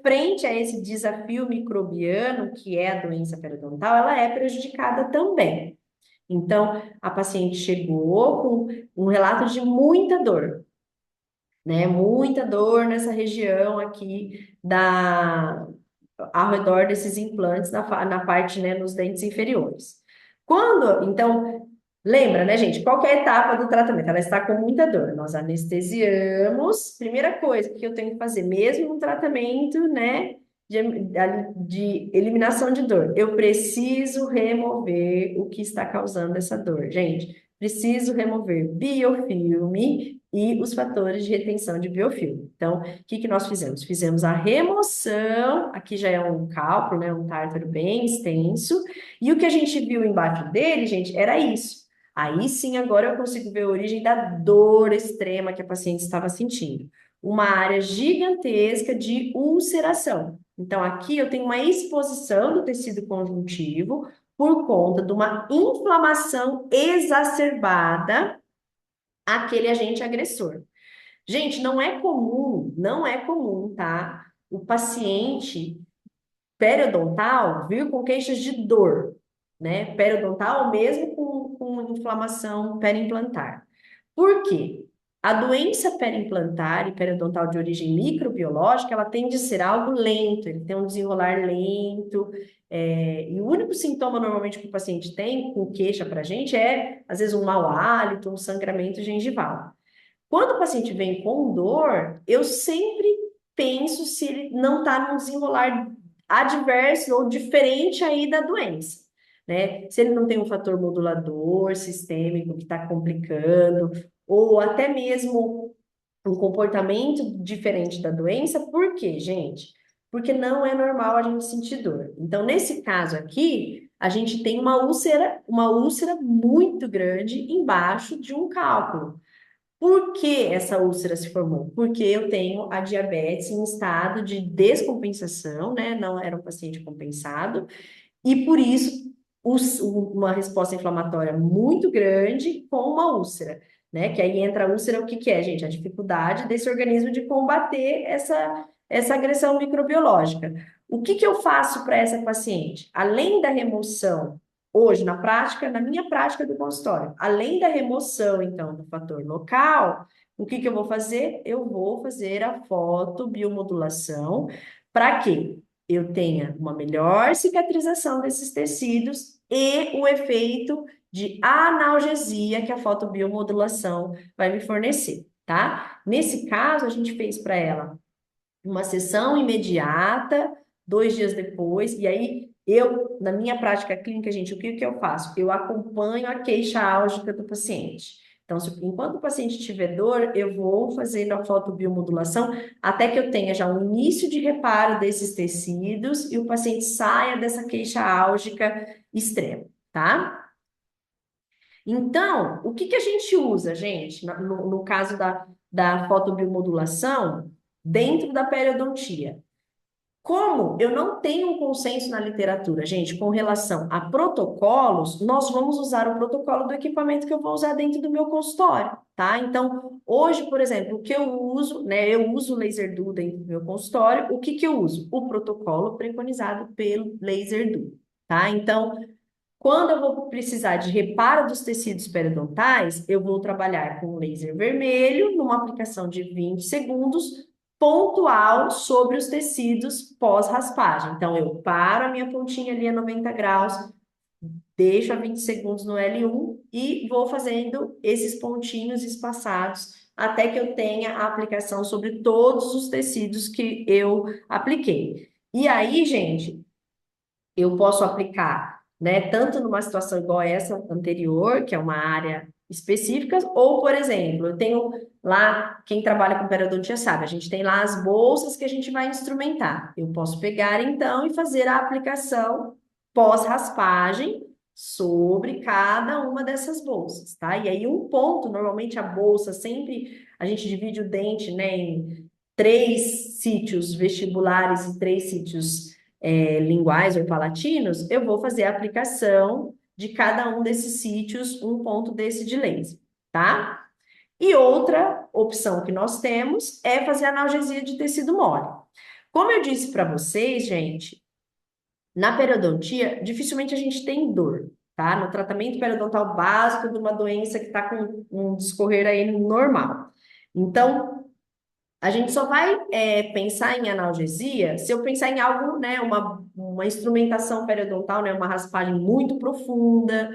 Speaker 1: frente a esse desafio microbiano, que é a doença periodontal, ela é prejudicada também. Então, a paciente chegou com um relato de muita dor, né? Muita dor nessa região aqui ao redor desses implantes na parte, né, nos dentes inferiores. Então, lembra, né, gente? Qual que é a etapa do tratamento? Ela está com muita dor. Nós anestesiamos. Primeira coisa que eu tenho que fazer, mesmo no tratamento, né, de eliminação de dor, eu preciso remover o que está causando essa dor, gente. Preciso remover biofilme e os fatores de retenção de biofilme. Então, o que que nós fizemos? Fizemos a remoção, aqui já é um cálculo, né, um tártaro bem extenso, e o que a gente viu embaixo dele, gente, era isso. Aí sim, agora eu consigo ver a origem da dor extrema que a paciente estava sentindo. Uma área gigantesca de ulceração. Então, aqui eu tenho uma exposição do tecido conjuntivo por conta de uma inflamação exacerbada àquele agente agressor. Gente, não é comum, tá? O paciente periodontal vir com queixas de dor, né? Periodontal mesmo com inflamação periimplantar. Por quê? A doença periimplantar e periodontal de origem microbiológica, ela tende a ser algo lento, ele tem um desenrolar lento, e o único sintoma normalmente que o paciente tem com queixa para a gente é, às vezes, um mau hálito, um sangramento gengival. Quando o paciente vem com dor, eu sempre penso se ele não está num desenrolar adverso ou diferente aí da doença, né? Se ele não tem um fator modulador sistêmico que está complicando, ou até mesmo um comportamento diferente da doença, por quê, gente? Porque não é normal a gente sentir dor. Então, nesse caso aqui, a gente tem uma úlcera muito grande embaixo de um cálculo. Por que essa úlcera se formou? Porque eu tenho a diabetes em estado de descompensação, né? Não era um paciente compensado, e por isso uma resposta inflamatória muito grande com uma úlcera, né? Que aí entra a úlcera, o que que é, gente? A dificuldade desse organismo de combater essa agressão microbiológica. O que que eu faço para essa paciente? Além da remoção, hoje na prática, na minha prática do consultório, além da remoção, então, do fator local, o que que eu vou fazer? Eu vou fazer a fotobiomodulação. Para quê? Eu tenha uma melhor cicatrização desses tecidos e o efeito de analgesia que a fotobiomodulação vai me fornecer, tá? Nesse caso, a gente fez para ela uma sessão imediata, 2 dias depois, e aí eu, na minha prática clínica, gente, o que que eu faço? Eu acompanho a queixa álgica do paciente. Então, enquanto o paciente tiver dor, eu vou fazendo a fotobiomodulação até que eu tenha já um início de reparo desses tecidos e o paciente saia dessa queixa álgica extrema, tá? Então, o que que a gente usa, gente, no caso da fotobiomodulação, dentro da periodontia? Como eu não tenho um consenso na literatura, gente, com relação a protocolos, nós vamos usar o protocolo do equipamento que eu vou usar dentro do meu consultório, tá? Então, hoje, por exemplo, o que eu uso, né? Eu uso o Laser Duo dentro do meu consultório. O que que eu uso? O protocolo preconizado pelo Laser Duo, tá? Então, quando eu vou precisar de reparo dos tecidos periodontais, eu vou trabalhar com laser vermelho, numa aplicação de 20 segundos, pontual sobre os tecidos pós-raspagem. Então, eu paro a minha pontinha ali a 90 graus, deixo a 20 segundos no L1 e vou fazendo esses pontinhos espaçados até que eu tenha a aplicação sobre todos os tecidos que eu apliquei. E aí, gente, eu posso aplicar, né, tanto numa situação igual essa anterior, que é uma área específica, ou, por exemplo, eu tenho lá, quem trabalha com periodontia sabe, a gente tem lá as bolsas que a gente vai instrumentar. Eu posso pegar, então, e fazer a aplicação pós-raspagem sobre cada uma dessas bolsas, tá? E aí, um ponto, normalmente a bolsa sempre, a gente divide o dente, né, em 3 sítios vestibulares e 3 sítios linguais ou palatinos, eu vou fazer a aplicação de cada um desses sítios, um ponto desse de laser, tá? E outra opção que nós temos é fazer analgesia de tecido mole. Como eu disse para vocês, gente, na periodontia, dificilmente a gente tem dor, tá? No tratamento periodontal básico de uma doença que está com um discorrer aí normal. Então, a gente só vai pensar em analgesia se eu pensar em algo, né, uma instrumentação periodontal, né, uma raspagem muito profunda,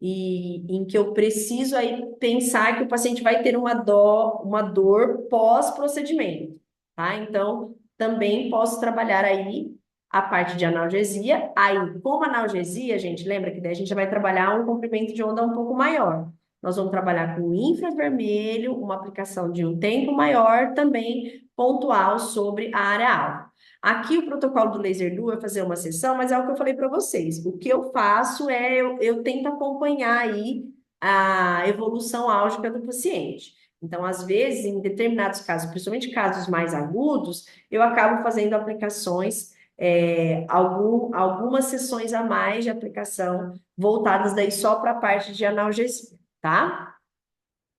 Speaker 1: e em que eu preciso aí pensar que o paciente vai ter uma dor pós-procedimento, tá? Então, também posso trabalhar aí a parte de analgesia. Aí, como analgesia, gente, lembra que daí a gente já vai trabalhar um comprimento de onda um pouco maior. Nós vamos trabalhar com infravermelho, uma aplicação de um tempo maior, também pontual sobre a área-alvo. Aqui o protocolo do Laser Duo é fazer uma sessão, mas é o que eu falei para vocês. O que eu faço é eu tento acompanhar aí a evolução álgica do paciente. Então, às vezes, em determinados casos, principalmente casos mais agudos, eu acabo fazendo aplicações, algumas sessões a mais de aplicação voltadas daí só para a parte de analgesia, tá?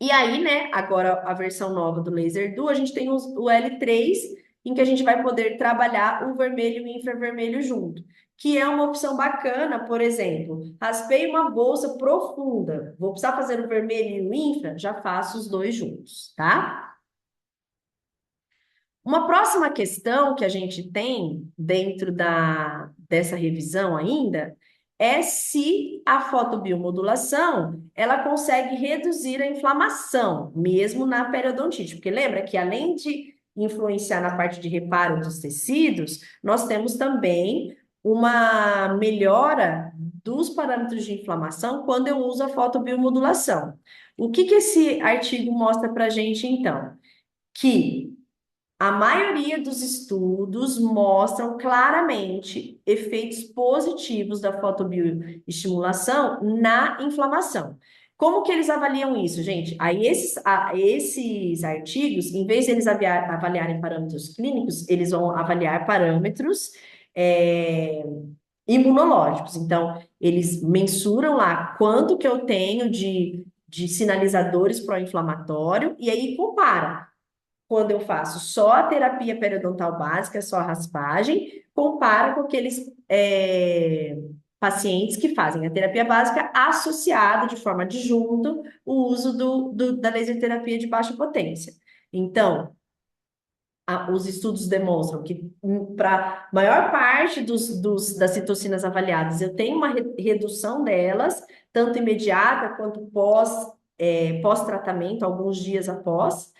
Speaker 1: E aí, né, agora a versão nova do Laser Duo, a gente tem o L3, em que a gente vai poder trabalhar o vermelho e o infravermelho junto, que é uma opção bacana, por exemplo, raspei uma bolsa profunda, vou precisar fazer o vermelho e o infra, já faço os dois juntos, tá? Uma próxima questão que a gente tem dentro dessa revisão ainda é se a fotobiomodulação ela consegue reduzir a inflamação, mesmo na periodontite, porque lembra que além influenciar na parte de reparo dos tecidos, nós temos também uma melhora dos parâmetros de inflamação quando eu uso a fotobiomodulação. O que que esse artigo mostra para a gente, então? Que a maioria dos estudos mostram claramente efeitos positivos da fotobioestimulação na inflamação. Como que eles avaliam isso, gente? Aí esses artigos, em vez de eles avaliarem parâmetros clínicos, eles vão avaliar parâmetros é, imunológicos. Então, eles mensuram lá quanto que eu tenho de sinalizadores pró-inflamatório e aí compara quando eu faço só a terapia periodontal básica, só a raspagem, compara com aqueles pacientes que fazem a terapia básica associada de forma adjunta o uso da laser terapia de baixa potência. Então, os estudos demonstram que para a maior parte das citocinas avaliadas, eu tenho uma redução delas, tanto imediata quanto pós-tratamento, alguns dias após,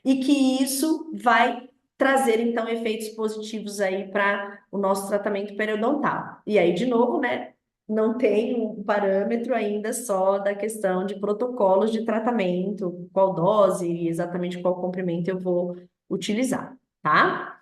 Speaker 1: e que isso vai trazer, então, efeitos positivos aí para o nosso tratamento periodontal. E aí, de novo, né, não tem um parâmetro ainda só da questão de protocolos de tratamento, qual dose e exatamente qual comprimento eu vou utilizar, tá?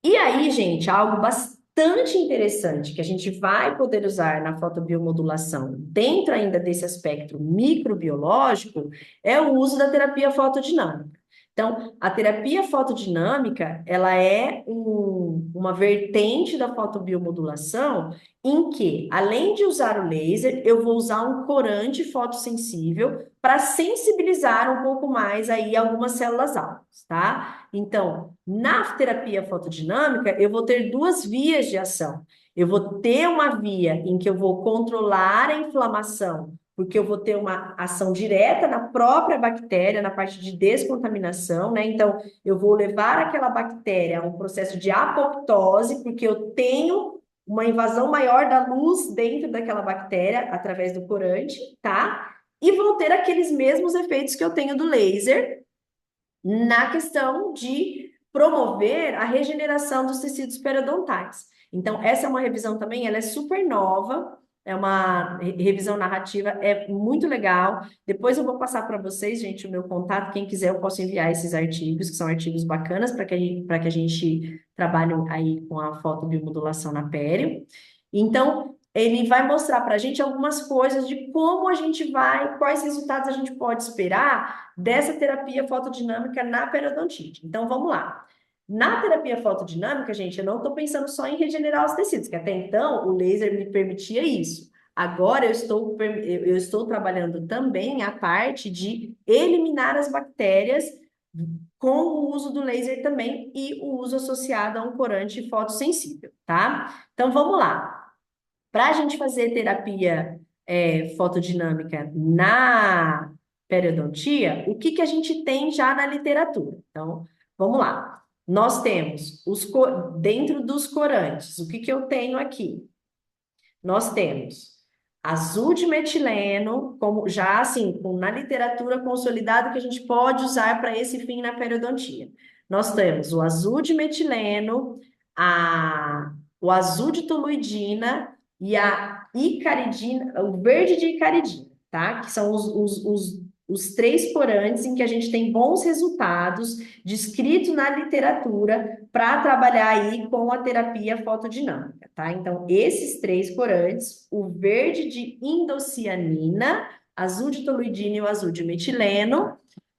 Speaker 1: E aí, gente, algo bastante interessante que a gente vai poder usar na fotobiomodulação, dentro ainda desse aspecto microbiológico, é o uso da terapia fotodinâmica. Então, a terapia fotodinâmica, ela é uma vertente da fotobiomodulação em que, além de usar o laser, eu vou usar um corante fotossensível para sensibilizar um pouco mais aí algumas células alvos, tá? Então, na terapia fotodinâmica, eu vou ter duas vias de ação. Eu vou ter uma via em que eu vou controlar a inflamação, porque eu vou ter uma ação direta na própria bactéria, na parte de descontaminação, né? Então, eu vou levar aquela bactéria a um processo de apoptose, porque eu tenho uma invasão maior da luz dentro daquela bactéria através do corante, tá? E vou ter aqueles mesmos efeitos que eu tenho do laser na questão de promover a regeneração dos tecidos periodontais. Então, essa é uma revisão também, ela é super nova, é uma revisão narrativa, é muito legal. Depois eu vou passar para vocês, gente, o meu contato. Quem quiser, eu posso enviar esses artigos, que são artigos bacanas para que a gente trabalhe aí com a fotobiomodulação na pele. Então, ele vai mostrar para a gente algumas coisas de como a gente vai, quais resultados a gente pode esperar dessa terapia fotodinâmica na periodontite. Então, vamos lá. Na terapia fotodinâmica, gente, eu não estou pensando só em regenerar os tecidos, que até então o laser me permitia isso. Agora eu estou trabalhando também a parte de eliminar as bactérias com o uso do laser também e o uso associado a um corante fotossensível, tá? Então vamos lá. Para a gente fazer terapia fotodinâmica na periodontia, o que que a gente tem já na literatura? Então, vamos lá. Nós temos dentro dos corantes, o que que eu tenho aqui? Nós temos azul de metileno, como já assim, na literatura consolidado que a gente pode usar para esse fim na periodontia. Nós temos o azul de metileno, o azul de toluidina e a icaridina, o verde de icaridina, tá? Que são os três corantes em que a gente tem bons resultados descritos na literatura para trabalhar aí com a terapia fotodinâmica, tá? Então, esses três corantes, o verde de indocianina, azul de toluidina e o azul de metileno,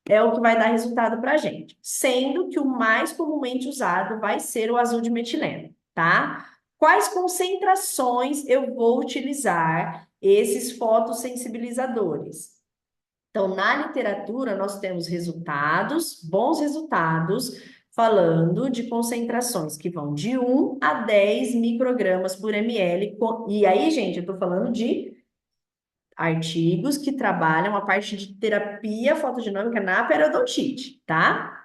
Speaker 1: é o que vai dar resultado para a gente. Sendo que o mais comumente usado vai ser o azul de metileno, tá? Quais concentrações eu vou utilizar esses fotossensibilizadores? Então, na literatura, nós temos resultados, bons resultados, falando de concentrações que vão de 1 a 10 microgramas por ml. E aí, gente, eu estou falando de artigos que trabalham a parte de terapia fotodinâmica na periodontite, tá?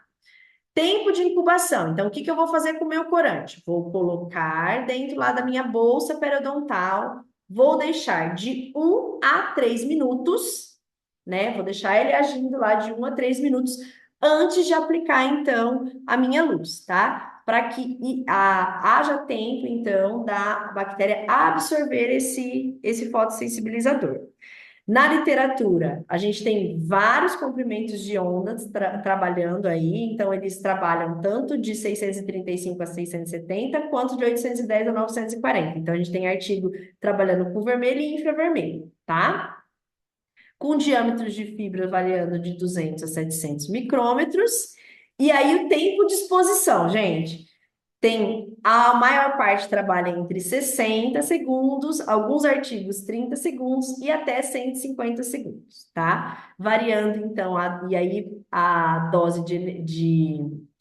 Speaker 1: Tempo de incubação. Então, o que que eu vou fazer com o meu corante? Vou colocar dentro lá da minha bolsa periodontal, vou deixar de 1 a 3 minutos, né? Vou deixar ele agindo lá de 1 a 3 minutos antes de aplicar, então, a minha luz, tá? Para que haja tempo, então, da bactéria absorver esse fotossensibilizador. Na literatura, a gente tem vários comprimentos de ondas trabalhando aí, então eles trabalham tanto de 635 a 670, quanto de 810 a 940. Então, a gente tem artigo trabalhando com vermelho e infravermelho, tá? Com diâmetros de fibra variando de 200 a 700 micrômetros. E aí o tempo de exposição, gente. Tem a maior parte trabalha entre 60 segundos, alguns artigos 30 segundos e até 150 segundos, tá? Variando então e aí a dose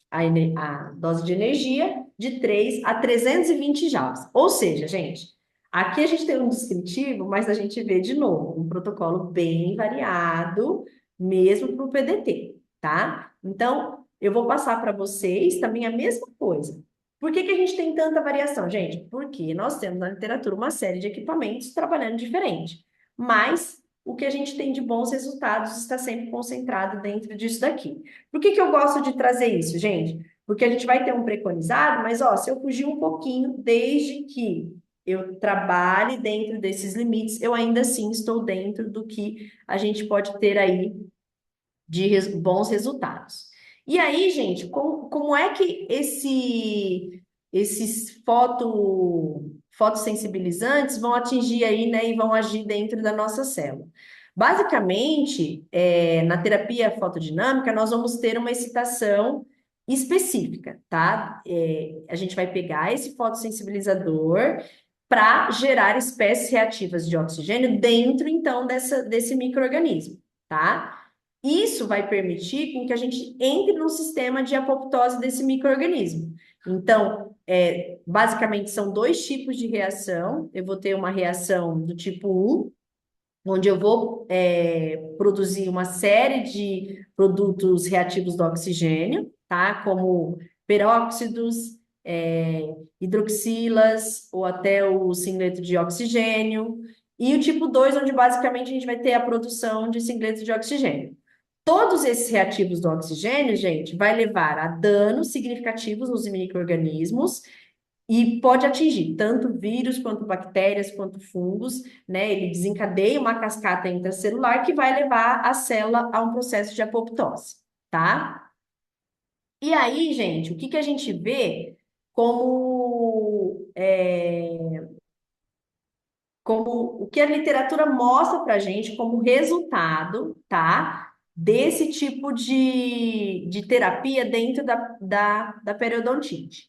Speaker 1: a dose de energia de 3 a 320 joules. Ou seja, gente, aqui a gente tem um descritivo, mas a gente vê de novo um protocolo bem variado, mesmo para o PDT, tá? Então, eu vou passar para vocês também a mesma coisa. Por que que a gente tem tanta variação, gente? Porque nós temos na literatura uma série de equipamentos trabalhando diferente, mas o que a gente tem de bons resultados está sempre concentrado dentro disso daqui. Por que que eu gosto de trazer isso, gente? Porque a gente vai ter um preconizado, mas ó, se eu fugir um pouquinho, desde que eu trabalhe dentro desses limites, eu ainda assim estou dentro do que a gente pode ter aí de bons resultados. E aí, gente, como é que esses fotossensibilizantes vão atingir aí, né, e vão agir dentro da nossa célula? Basicamente, na terapia fotodinâmica, nós vamos ter uma excitação específica, tá? A gente vai pegar esse fotossensibilizador para gerar espécies reativas de oxigênio dentro, então, desse micro-organismo, tá? Isso vai permitir com que a gente entre no sistema de apoptose desse micro-organismo. Então, basicamente, são dois tipos de reação. Eu vou ter uma reação do tipo 1, onde eu vou produzir uma série de produtos reativos do oxigênio, tá? Como peróxidos, hidroxilas ou até o singleto de oxigênio. E o tipo 2, onde basicamente a gente vai ter a produção de singleto de oxigênio. Todos esses reativos do oxigênio, gente, vai levar a danos significativos nos micro-organismos e pode atingir tanto vírus, quanto bactérias, quanto fungos, né? Ele desencadeia uma cascata intracelular que vai levar a célula a um processo de apoptose, tá? E aí, gente, o que que a gente vê como, como o que a literatura mostra para a gente como resultado, tá? Desse tipo de terapia dentro da periodontite.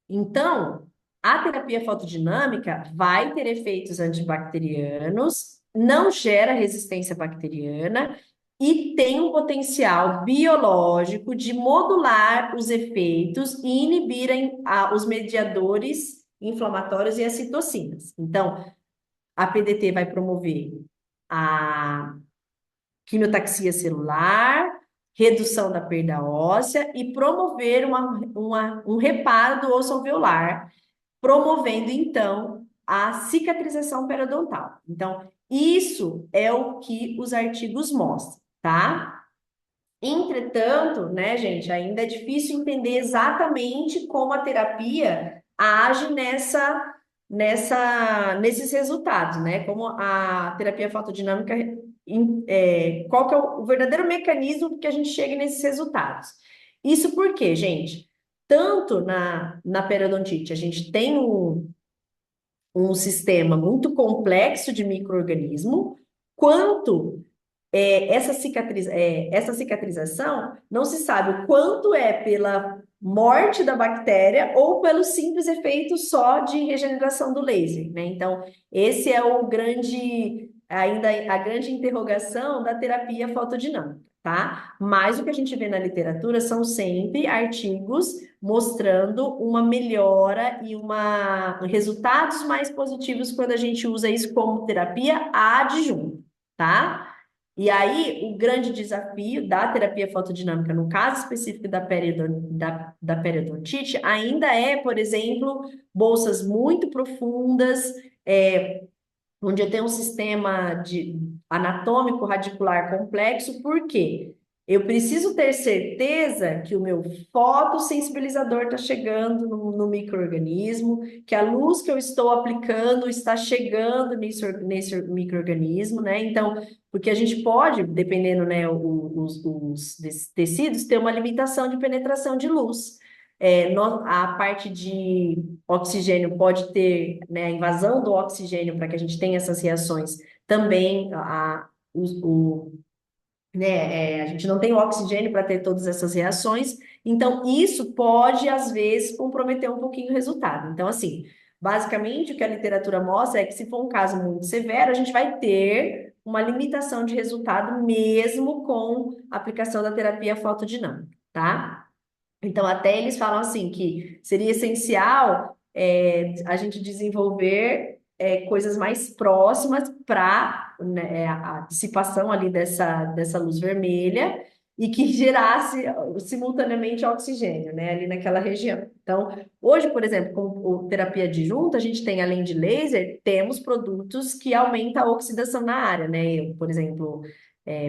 Speaker 1: Então, a terapia fotodinâmica vai ter efeitos antibacterianos, não gera resistência bacteriana e tem um potencial biológico de modular os efeitos e inibir os mediadores inflamatórios e as citocinas. Então, a PDT vai promover a quimiotaxia celular, redução da perda óssea e promover um reparo do osso alveolar, promovendo, então, a cicatrização periodontal. Então, isso é o que os artigos mostram, tá? Entretanto, né, gente, ainda é difícil entender exatamente como a terapia age nesses resultados, né? Como a terapia fotodinâmica, qual que é o verdadeiro mecanismo que a gente chega nesses resultados. Isso porque, gente, tanto na periodontite, a gente tem um sistema muito complexo de micro-organismo, quanto essa cicatrização não se sabe o quanto é pela morte da bactéria ou pelo simples efeito só de regeneração do laser, né? Então, esse é ainda a grande interrogação da terapia fotodinâmica, tá? Mas o que a gente vê na literatura são sempre artigos mostrando uma melhora e resultados mais positivos quando a gente usa isso como terapia adjunta, tá? E aí, o grande desafio da terapia fotodinâmica, no caso específico da periodontite, ainda é, por exemplo, bolsas muito profundas, onde eu tenho um sistema anatômico radicular complexo, por quê? Eu preciso ter certeza que o meu fotossensibilizador está chegando no micro-organismo, que a luz que eu estou aplicando está chegando nesse micro-organismo, né? Então, porque a gente pode, dependendo, né, os tecidos, ter uma limitação de penetração de luz. A parte de oxigênio pode ter, né, a invasão do oxigênio para que a gente tenha essas reações também, né? A gente não tem o oxigênio para ter todas essas reações, então isso pode, às vezes, comprometer um pouquinho o resultado. Então, assim, basicamente o que a literatura mostra é que se for um caso muito severo, a gente vai ter uma limitação de resultado mesmo com a aplicação da terapia fotodinâmica, tá? Então, até eles falam assim que seria essencial a gente desenvolver coisas mais próximas para, né, a dissipação ali dessa luz vermelha e que gerasse simultaneamente oxigênio, né, ali naquela região. Então, hoje, por exemplo, com terapia adjunta, a gente tem, além de laser, temos produtos que aumentam a oxidação na área, né? Por exemplo,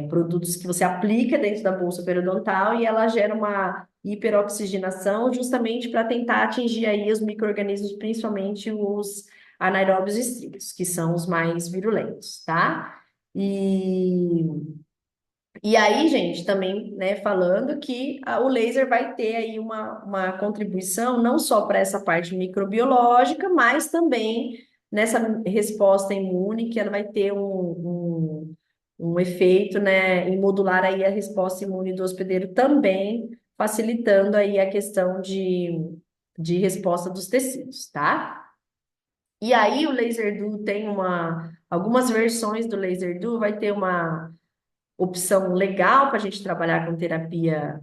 Speaker 1: produtos que você aplica dentro da bolsa periodontal e ela gera uma hiperoxigenação justamente para tentar atingir aí os micro-organismos, principalmente os anaeróbios estritos, que são os mais virulentos, tá? E, e aí, gente, também, né, falando que o laser vai ter aí uma contribuição não só para essa parte microbiológica, mas também nessa resposta imune, que ela vai ter um efeito, né, em modular aí a resposta imune do hospedeiro também, facilitando aí a questão de resposta dos tecidos, tá? E aí o Laser Duo tem algumas versões do Laser Duo, vai ter uma opção legal para a gente trabalhar com terapia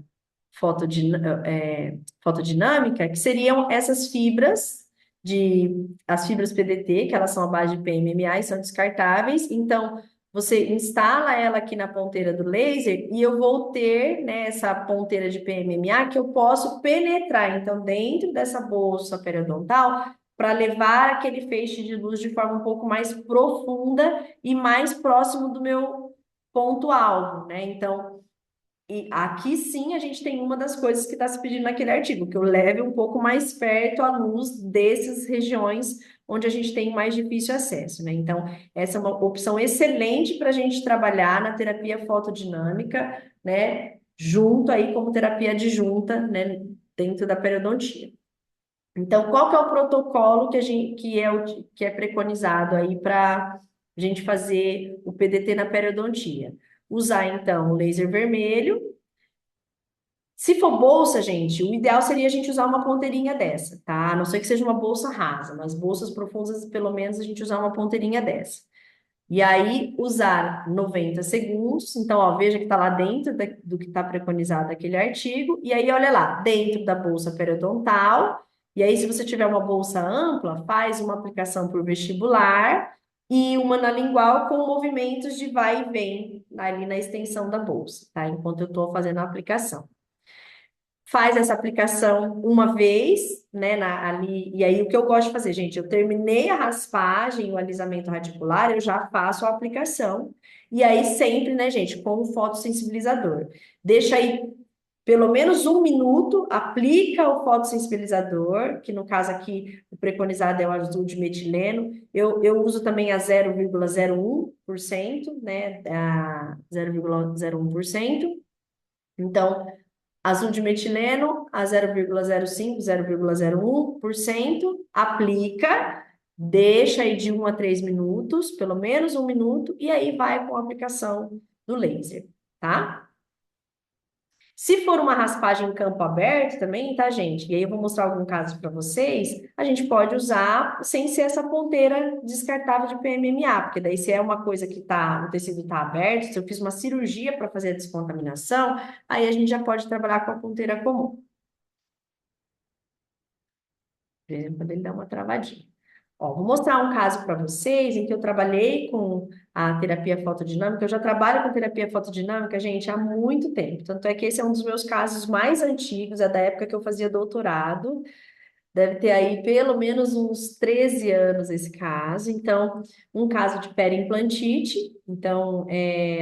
Speaker 1: fotodinâmica, que seriam essas fibras as fibras PDT, que elas são à base de PMMA e são descartáveis. Então, você instala ela aqui na ponteira do laser e eu vou ter, né, essa ponteira de PMMA que eu posso penetrar, então, dentro dessa bolsa periodontal para levar aquele feixe de luz de forma um pouco mais profunda e mais próximo do meu ponto-alvo, né? Então, e aqui sim a gente tem uma das coisas que está se pedindo naquele artigo, que eu leve um pouco mais perto a luz dessas regiões onde a gente tem mais difícil acesso, né? Então, essa é uma opção excelente para a gente trabalhar na terapia fotodinâmica, né? Junto aí como terapia adjunta, né? Dentro da periodontia. Então, qual que é o protocolo que é preconizado aí para a gente fazer o PDT na periodontia? Usar, então, o laser vermelho. Se for bolsa, gente, o ideal seria a gente usar uma ponteirinha dessa, tá? A não ser que seja uma bolsa rasa, mas bolsas profundas, pelo menos, a gente usar uma ponteirinha dessa. E aí, usar 90 segundos. Então, ó, veja que está lá dentro do que está preconizado aquele artigo. E aí, olha lá, dentro da bolsa periodontal. E aí, se você tiver uma bolsa ampla, faz uma aplicação por vestibular e uma na lingual com movimentos de vai e vem ali na extensão da bolsa, tá? Enquanto eu estou fazendo a aplicação. Faz essa aplicação uma vez, né, ali, e aí o que eu gosto de fazer, gente, eu terminei a raspagem, o alisamento radicular, eu já faço a aplicação, e aí sempre, né, gente, com o fotossensibilizador. Deixa aí pelo menos 1 minuto, aplica o fotossensibilizador, que no caso aqui o preconizado é o azul de metileno, eu uso também a 0,01%, né, a 0,01%, então azul de metileno a 0,05, 0,01%, aplica, deixa aí de 1 a 3 minutos, pelo menos 1 minuto, e aí vai com a aplicação do laser, tá? Se for uma raspagem em campo aberto também, tá, gente? E aí eu vou mostrar algum caso para vocês. A gente pode usar sem ser essa ponteira descartável de PMMA, porque daí se é uma coisa que tá, o tecido tá aberto, se eu fiz uma cirurgia para fazer a descontaminação, aí a gente já pode trabalhar com a ponteira comum. Por exemplo, quando ele dá uma travadinha. Ó, vou mostrar um caso para vocês em que eu trabalhei com a terapia fotodinâmica. Eu já trabalho com terapia fotodinâmica, gente, há muito tempo. Tanto é que esse é um dos meus casos mais antigos, é da época que eu fazia doutorado. Deve ter aí pelo menos uns 13 anos esse caso. Então, um caso de periimplantite. Então,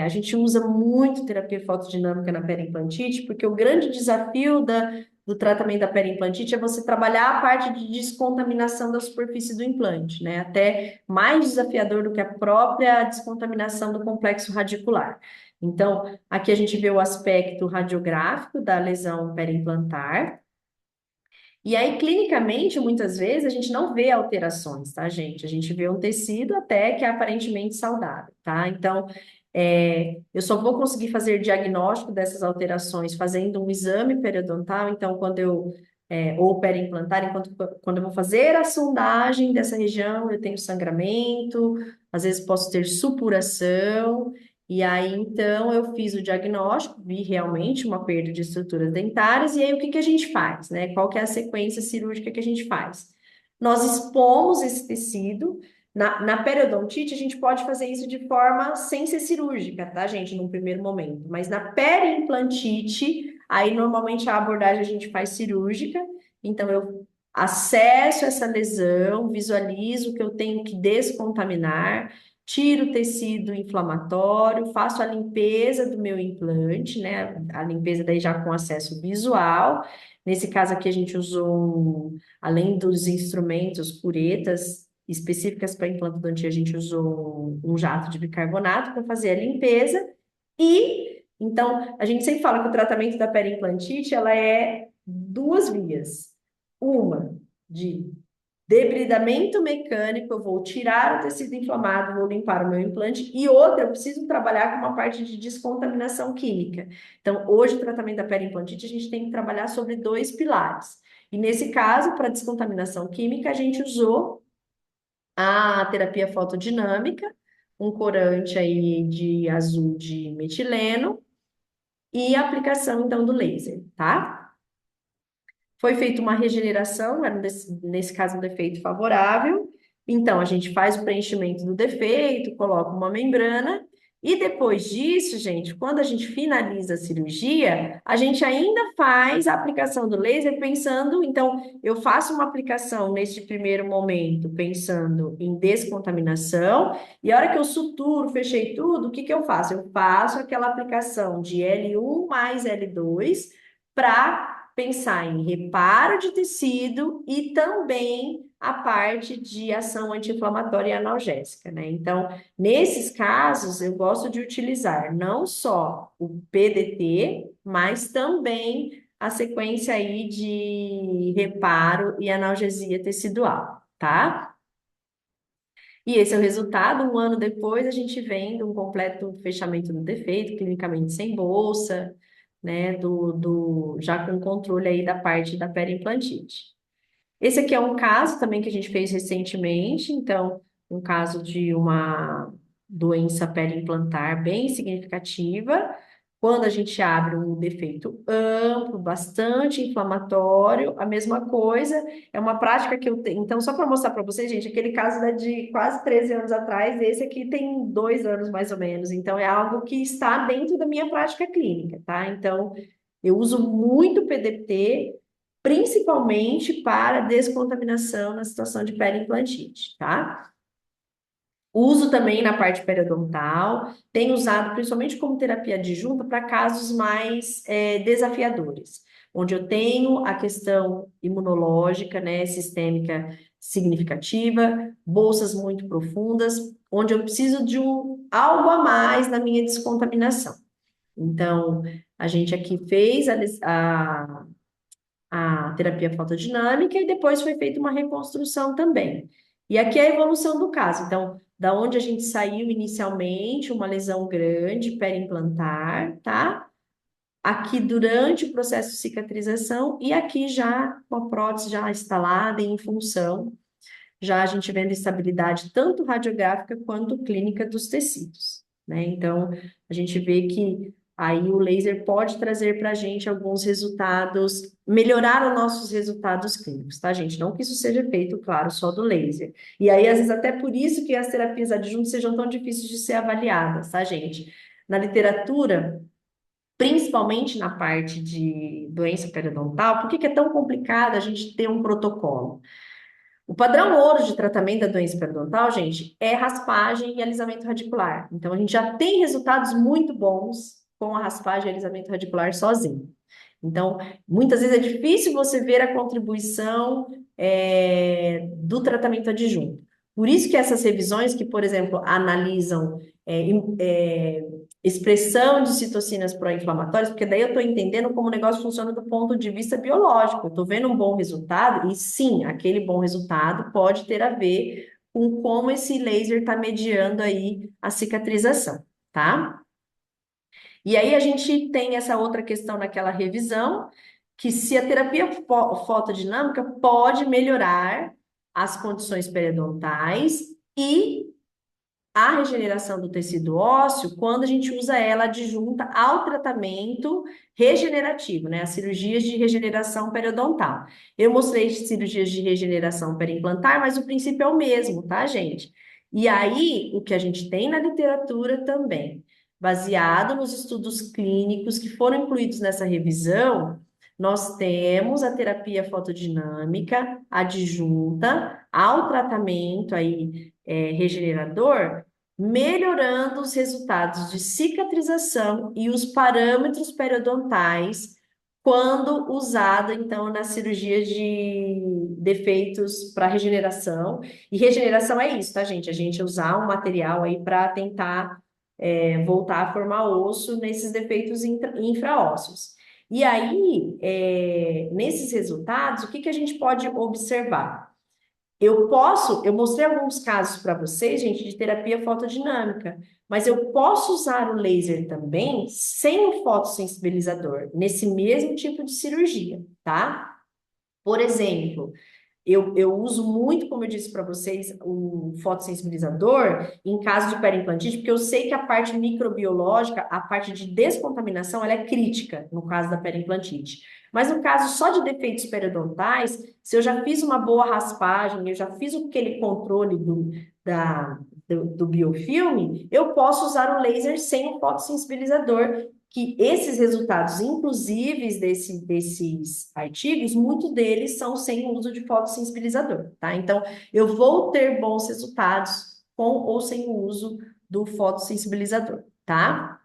Speaker 1: a gente usa muito terapia fotodinâmica na periimplantite, porque o grande desafio do tratamento da periimplantite é você trabalhar a parte de descontaminação da superfície do implante, né? Até mais desafiador do que a própria descontaminação do complexo radicular. Então, aqui a gente vê o aspecto radiográfico da lesão periimplantar. E aí, clinicamente, muitas vezes, a gente não vê alterações, tá, gente? A gente vê um tecido até que é aparentemente saudável, tá? Então, eu só vou conseguir fazer diagnóstico dessas alterações fazendo um exame periodontal. Então, ou periimplantar, quando eu vou fazer a sondagem dessa região, eu tenho sangramento, às vezes posso ter supuração. E aí, então, eu fiz o diagnóstico, vi realmente uma perda de estruturas dentárias, e aí o que que a gente faz, né? Qual que é a sequência cirúrgica que a gente faz? Nós expomos esse tecido. Na periodontite, a gente pode fazer isso de forma sem ser cirúrgica, tá, gente? Num primeiro momento. Mas na periimplantite, aí normalmente a abordagem a gente faz cirúrgica. Então, eu acesso essa lesão, visualizo que eu tenho que descontaminar, tiro o tecido inflamatório, faço a limpeza do meu implante, né? A limpeza daí já com acesso visual. Nesse caso aqui, a gente usou, além dos instrumentos, curetas específicas para implantodontia, a gente usou um jato de bicarbonato para fazer a limpeza. E, então, a gente sempre fala que o tratamento da periimplantite, ela é duas vias. Uma de debridamento mecânico, eu vou tirar o tecido inflamado, vou limpar o meu implante, e outra, eu preciso trabalhar com uma parte de descontaminação química. Então, hoje, o tratamento da periimplantite, a gente tem que trabalhar sobre dois pilares. E nesse caso, para descontaminação química, a gente usou a terapia fotodinâmica, um corante aí de azul de metileno, e a aplicação, então, do laser, tá? Foi feita uma regeneração, era nesse caso um defeito favorável. Então, a gente faz o preenchimento do defeito, coloca uma membrana, e depois disso, gente, quando a gente finaliza a cirurgia, a gente ainda faz a aplicação do laser pensando, então, eu faço uma aplicação neste primeiro momento, pensando em descontaminação, e a hora que eu suturo, fechei tudo, o que que eu faço? Eu faço aquela aplicação de L1 mais L2 para pensar em reparo de tecido e também a parte de ação anti-inflamatória e analgésica, né? Então, nesses casos, eu gosto de utilizar não só o PDT, mas também a sequência aí de reparo e analgesia tecidual, tá? E esse é o resultado. Um ano depois, a gente vem de um completo fechamento do defeito, clinicamente sem bolsa, né? Já com controle aí da parte da periimplantite. Esse aqui é um caso também que a gente fez recentemente, então, um caso de uma doença periimplantar bem significativa, quando a gente abre um defeito amplo, bastante inflamatório, a mesma coisa, é uma prática que eu tenho. Então, só para mostrar para vocês, gente, aquele caso é de quase 13 anos atrás, esse aqui tem 2 anos mais ou menos, então é algo que está dentro da minha prática clínica, tá? Então, eu uso muito PDT, principalmente para descontaminação na situação de periimplantite, tá? Uso também na parte periodontal, tenho usado principalmente como terapia adjunta para casos mais desafiadores, onde eu tenho a questão imunológica, né, sistêmica significativa, bolsas muito profundas, onde eu preciso de algo a mais na minha descontaminação. Então, a gente aqui fez a terapia fotodinâmica e depois foi feita uma reconstrução também. E aqui é a evolução do caso. Então, da onde a gente saiu inicialmente, uma lesão grande, periimplantar, tá? Aqui durante o processo de cicatrização e aqui já com a prótese já instalada e em função, já a gente vendo estabilidade tanto radiográfica quanto clínica dos tecidos, né? Então, a gente vê que aí o laser pode trazer para a gente alguns resultados, melhorar os nossos resultados clínicos, tá, gente? Não que isso seja feito, claro, só do laser. E aí, às vezes, até por isso que as terapias adjuntas sejam tão difíceis de ser avaliadas, tá, gente? Na literatura, principalmente na parte de doença periodontal. Por que que é tão complicado a gente ter um protocolo? O padrão ouro de tratamento da doença periodontal, gente, é raspagem e alisamento radicular. Então, a gente já tem resultados muito bons com a raspagem e alisamento radicular sozinho. Então, muitas vezes é difícil você ver a contribuição do tratamento adjunto. Por isso que essas revisões que, por exemplo, analisam expressão de citocinas pró-inflamatórias, porque daí eu estou entendendo como o negócio funciona do ponto de vista biológico. Eu estou vendo um bom resultado, e sim, aquele bom resultado pode ter a ver com como esse laser está mediando aí a cicatrização, tá? E aí a gente tem essa outra questão naquela revisão, que se a terapia fotodinâmica pode melhorar as condições periodontais e a regeneração do tecido ósseo quando a gente usa ela adjunta ao tratamento regenerativo, né? As cirurgias de regeneração periodontal. Eu mostrei cirurgias de regeneração periimplantar, mas o princípio é o mesmo, tá, gente? E aí, o que a gente tem na literatura também, baseado nos estudos clínicos que foram incluídos nessa revisão, nós temos a terapia fotodinâmica adjunta ao tratamento aí regenerador, melhorando os resultados de cicatrização e os parâmetros periodontais quando usada, então, na cirurgia de defeitos para regeneração. E regeneração é isso, tá, gente? A gente usar um material aí para tentar voltar a formar osso nesses defeitos infraósseos. E aí, nesses resultados, o que que a gente pode observar? Eu mostrei alguns casos para vocês, gente, de terapia fotodinâmica, mas eu posso usar o laser também sem o fotossensibilizador, nesse mesmo tipo de cirurgia, tá? Por exemplo, eu uso muito, como eu disse para vocês, o fotossensibilizador em caso de periimplantite, porque eu sei que a parte microbiológica, a parte de descontaminação, ela é crítica no caso da periimplantite. Mas no caso só de defeitos periodontais, se eu já fiz uma boa raspagem, eu já fiz aquele controle do biofilme, eu posso usar o laser sem o fotossensibilizador, que esses resultados, inclusive desses artigos, muitos deles são sem uso de fotossensibilizador, tá? Então, eu vou ter bons resultados com ou sem o uso do fotossensibilizador, tá?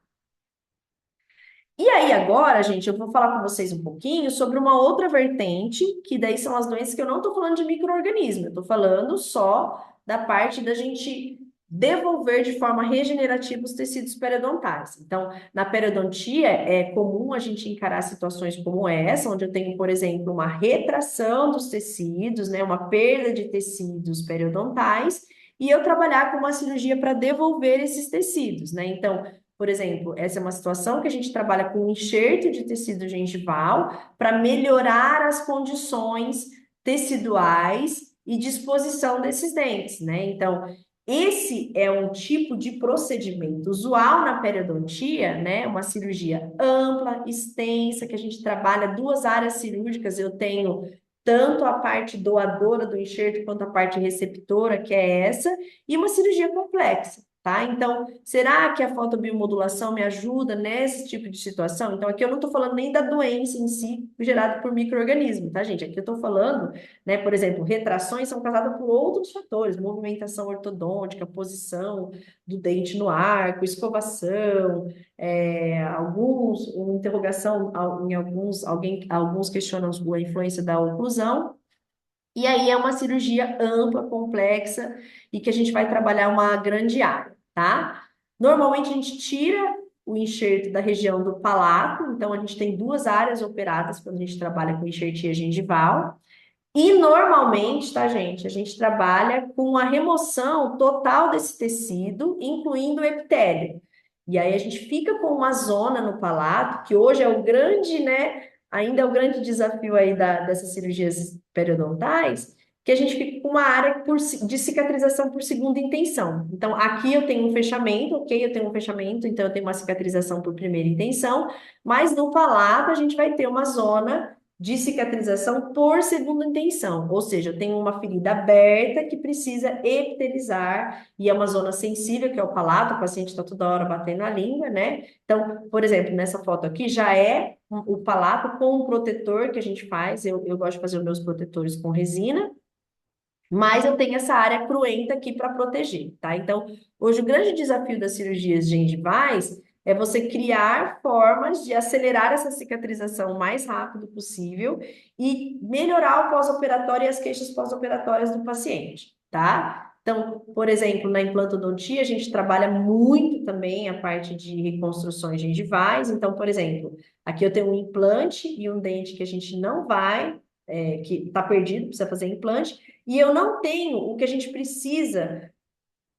Speaker 1: E aí, agora, gente, eu vou falar com vocês um pouquinho sobre uma outra vertente, que daí são as doenças que eu não estou falando de micro-organismo, eu estou falando só da parte da gente devolver de forma regenerativa os tecidos periodontais. Então, na periodontia, é comum a gente encarar situações como essa, onde eu tenho, por exemplo, uma retração dos tecidos, né, uma perda de tecidos periodontais, e eu trabalhar com uma cirurgia para devolver esses tecidos, né? Então, por exemplo, essa é uma situação que a gente trabalha com enxerto de tecido gengival para melhorar as condições teciduais e disposição desses dentes, né? Então, esse é um tipo de procedimento usual na periodontia, né? Uma cirurgia ampla, extensa, que a gente trabalha duas áreas cirúrgicas. Eu tenho tanto a parte doadora do enxerto quanto a parte receptora, que é essa, e uma cirurgia complexa. Tá? Então, será que a fotobiomodulação me ajuda nesse tipo de situação? Então, aqui eu não estou falando nem da doença em si gerada por micro-organismo, tá, gente? Aqui eu estou falando, né, por exemplo, retrações são causadas por outros fatores, movimentação ortodôntica, posição do dente no arco, escovação, interrogação em alguns questionam a influência da oclusão. E aí é uma cirurgia ampla, complexa e que a gente vai trabalhar uma grande área, tá? Normalmente a gente tira o enxerto da região do palato, então a gente tem duas áreas operadas quando a gente trabalha com enxertia gengival. E normalmente, tá, gente, a gente trabalha com a remoção total desse tecido, incluindo o epitélio. E aí a gente fica com uma zona no palato, que hoje é o grande, né, ainda é o grande desafio aí dessas cirurgias periodontais, que a gente fica com uma área de cicatrização por segunda intenção. Então, aqui eu tenho um fechamento, ok? Eu tenho um fechamento, então eu tenho uma cicatrização por primeira intenção, mas no palato a gente vai ter uma zona de cicatrização por segunda intenção, ou seja, eu tenho uma ferida aberta que precisa epitelizar, e é uma zona sensível, que é o palato, o paciente está toda hora batendo a língua, né? Então, por exemplo, nessa foto aqui já é o palato com um protetor que a gente faz, eu gosto de fazer os meus protetores com resina, mas eu tenho essa área cruenta aqui para proteger, tá? Então, hoje o grande desafio das cirurgias gengivais é você criar formas de acelerar essa cicatrização o mais rápido possível e melhorar o pós-operatório e as queixas pós-operatórias do paciente, tá? Então, por exemplo, na implantodontia, a gente trabalha muito também a parte de reconstruções gengivais. Então, por exemplo, aqui eu tenho um implante e um dente que a gente não vai, que está perdido, precisa fazer implante. E eu não tenho o que a gente precisa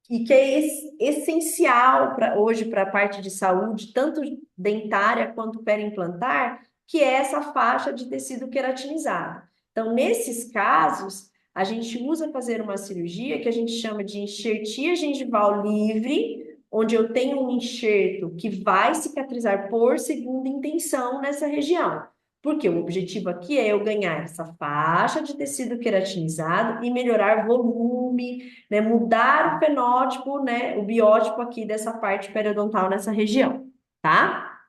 Speaker 1: e que é essencial para hoje para a parte de saúde, tanto dentária quanto periimplantar, que é essa faixa de tecido queratinizado. Então, nesses casos, a gente usa fazer uma cirurgia que a gente chama de enxertia gengival livre, onde eu tenho um enxerto que vai cicatrizar por segunda intenção nessa região. Porque o objetivo aqui é eu ganhar essa faixa de tecido queratinizado e melhorar volume, né, mudar o fenótipo, né, o biótipo aqui dessa parte periodontal nessa região, tá?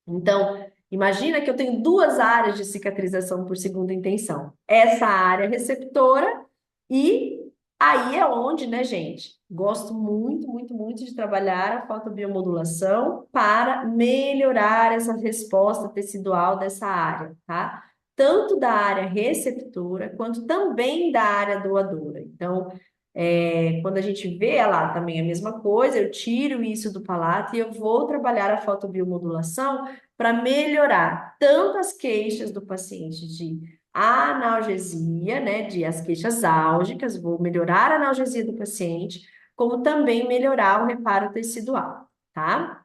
Speaker 1: Então, imagina que eu tenho duas áreas de cicatrização por segunda intenção. Essa área receptora e aí é onde, né, gente? Gosto muito, muito, muito de trabalhar a fotobiomodulação para melhorar essa resposta tecidual dessa área, tá? Tanto da área receptora quanto também da área doadora. Então, quando a gente vê lá também a mesma coisa, eu tiro isso do palato e eu vou trabalhar a fotobiomodulação para melhorar tanto as queixas do paciente de analgesia, né, de as queixas álgicas, vou melhorar a analgesia do paciente, como também melhorar o reparo tecidual, tá?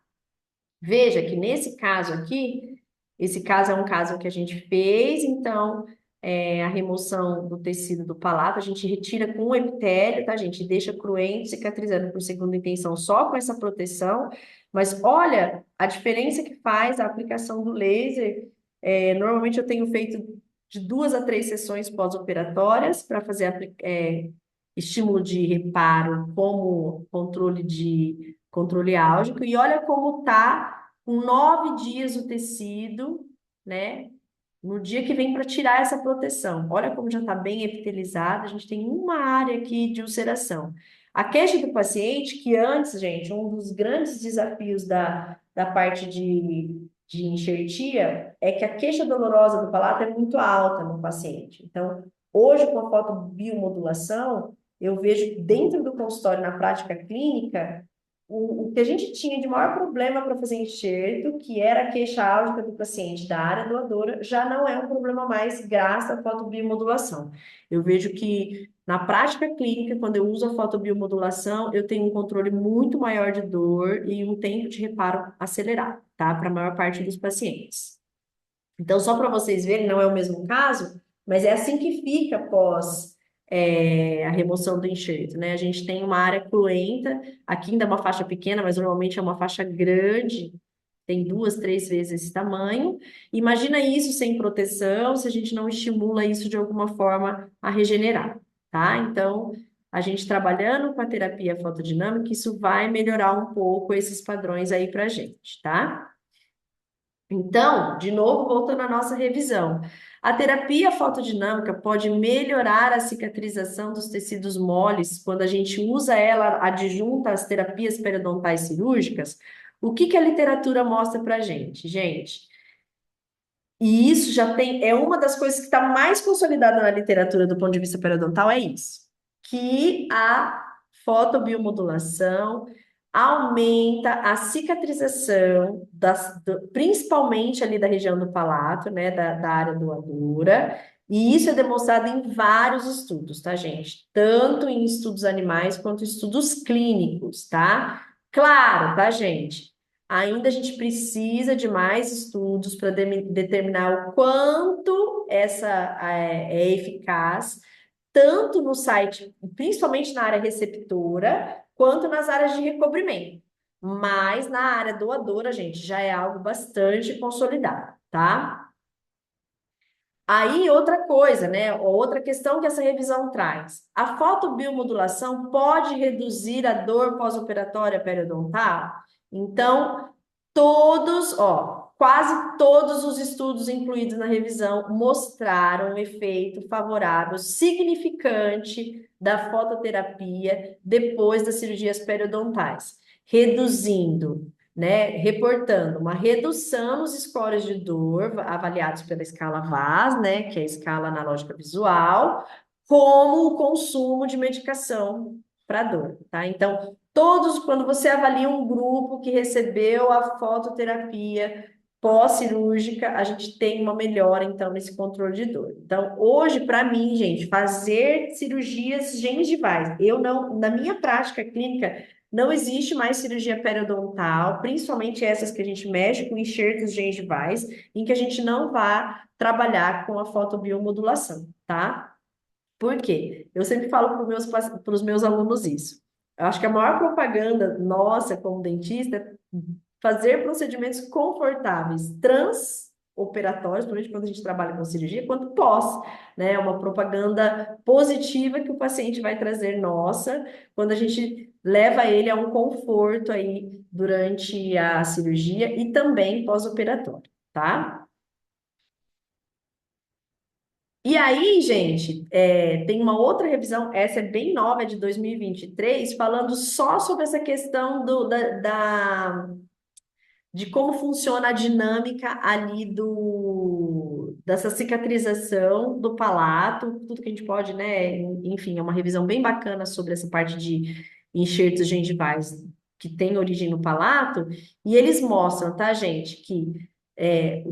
Speaker 1: Veja que nesse caso aqui, esse caso é um caso que a gente fez, então, a remoção do tecido do palato, a gente retira com o epitélio, tá, gente? Deixa cruento, cicatrizando por segunda intenção, só com essa proteção, mas olha a diferença que faz a aplicação do laser. Normalmente eu tenho feito de 2 a 3 sessões pós-operatórias para fazer estímulo de reparo como controle álgico, e olha como tá com 9 dias o tecido, né? No dia que vem para tirar essa proteção. Olha como já está bem epitelizada, a gente tem uma área aqui de ulceração. A queixa do paciente, que antes, gente, um dos grandes desafios da parte de enxertia é que a queixa dolorosa do palato é muito alta no paciente. Então, hoje, com a fotobiomodulação, eu vejo dentro do consultório, na prática clínica, o que a gente tinha de maior problema para fazer enxerto, que era a queixa álgica do paciente da área doadora, já não é um problema mais graças à fotobiomodulação. Eu vejo que na prática clínica, quando eu uso a fotobiomodulação, eu tenho um controle muito maior de dor e um tempo de reparo acelerado, tá? Para a maior parte dos pacientes. Então, só para vocês verem, não é o mesmo caso, mas é assim que fica após a remoção do enxerto, né? A gente tem uma área cruenta, aqui ainda é uma faixa pequena, mas normalmente é uma faixa grande, tem 2, 3 vezes esse tamanho. Imagina isso sem proteção, se a gente não estimula isso de alguma forma a regenerar, tá? Então, a gente trabalhando com a terapia fotodinâmica, isso vai melhorar um pouco esses padrões aí pra gente, tá? Então, de novo, voltando à nossa revisão. A terapia fotodinâmica pode melhorar a cicatrização dos tecidos moles quando a gente usa ela adjunta às terapias periodontais cirúrgicas. O que que a literatura mostra para a gente? Gente, e isso já tem, é uma das coisas que está mais consolidada na literatura do ponto de vista periodontal, é isso, que a fotobiomodulação aumenta a cicatrização, principalmente ali da região do palato, né, da área doadora, e isso é demonstrado em vários estudos, tá, gente? Tanto em estudos animais quanto em estudos clínicos, tá? Claro, tá, gente? Ainda a gente precisa de mais estudos para determinar o quanto essa é eficaz, tanto no site, principalmente na área receptora, quanto nas áreas de recobrimento. Mas na área doadora, gente, já é algo bastante consolidado, tá? Aí, outra coisa, né? Outra questão que essa revisão traz. A fotobiomodulação pode reduzir a dor pós-operatória periodontal? Então, quase todos os estudos incluídos na revisão mostraram um efeito favorável significante da fototerapia depois das cirurgias periodontais, reduzindo, né, reportando uma redução nos scores de dor avaliados pela escala VAS, né, que é a escala analógica visual, como o consumo de medicação para dor, tá? Então, todos, quando você avalia um grupo que recebeu a fototerapia pós-cirúrgica, a gente tem uma melhora, então, nesse controle de dor. Então, hoje, para mim, gente, fazer cirurgias gengivais, eu não, na minha prática clínica, não existe mais cirurgia periodontal, principalmente essas que a gente mexe com enxertos gengivais, em que a gente não vá trabalhar com a fotobiomodulação, tá? Por quê? Eu sempre falo para os meus alunos isso. Eu acho que a maior propaganda nossa como dentista é fazer procedimentos confortáveis, transoperatórios, principalmente quando a gente trabalha com cirurgia, quanto pós, né? É uma propaganda positiva que o paciente vai trazer nossa, quando a gente leva ele a um conforto aí durante a cirurgia e também pós-operatório, tá? E aí, gente, tem uma outra revisão, essa é bem nova, é de 2023, falando só sobre essa questão de como funciona a dinâmica ali dessa cicatrização do palato, tudo que a gente pode, né? Enfim, é uma revisão bem bacana sobre essa parte de enxertos gengivais que tem origem no palato, e eles mostram, tá, gente, que é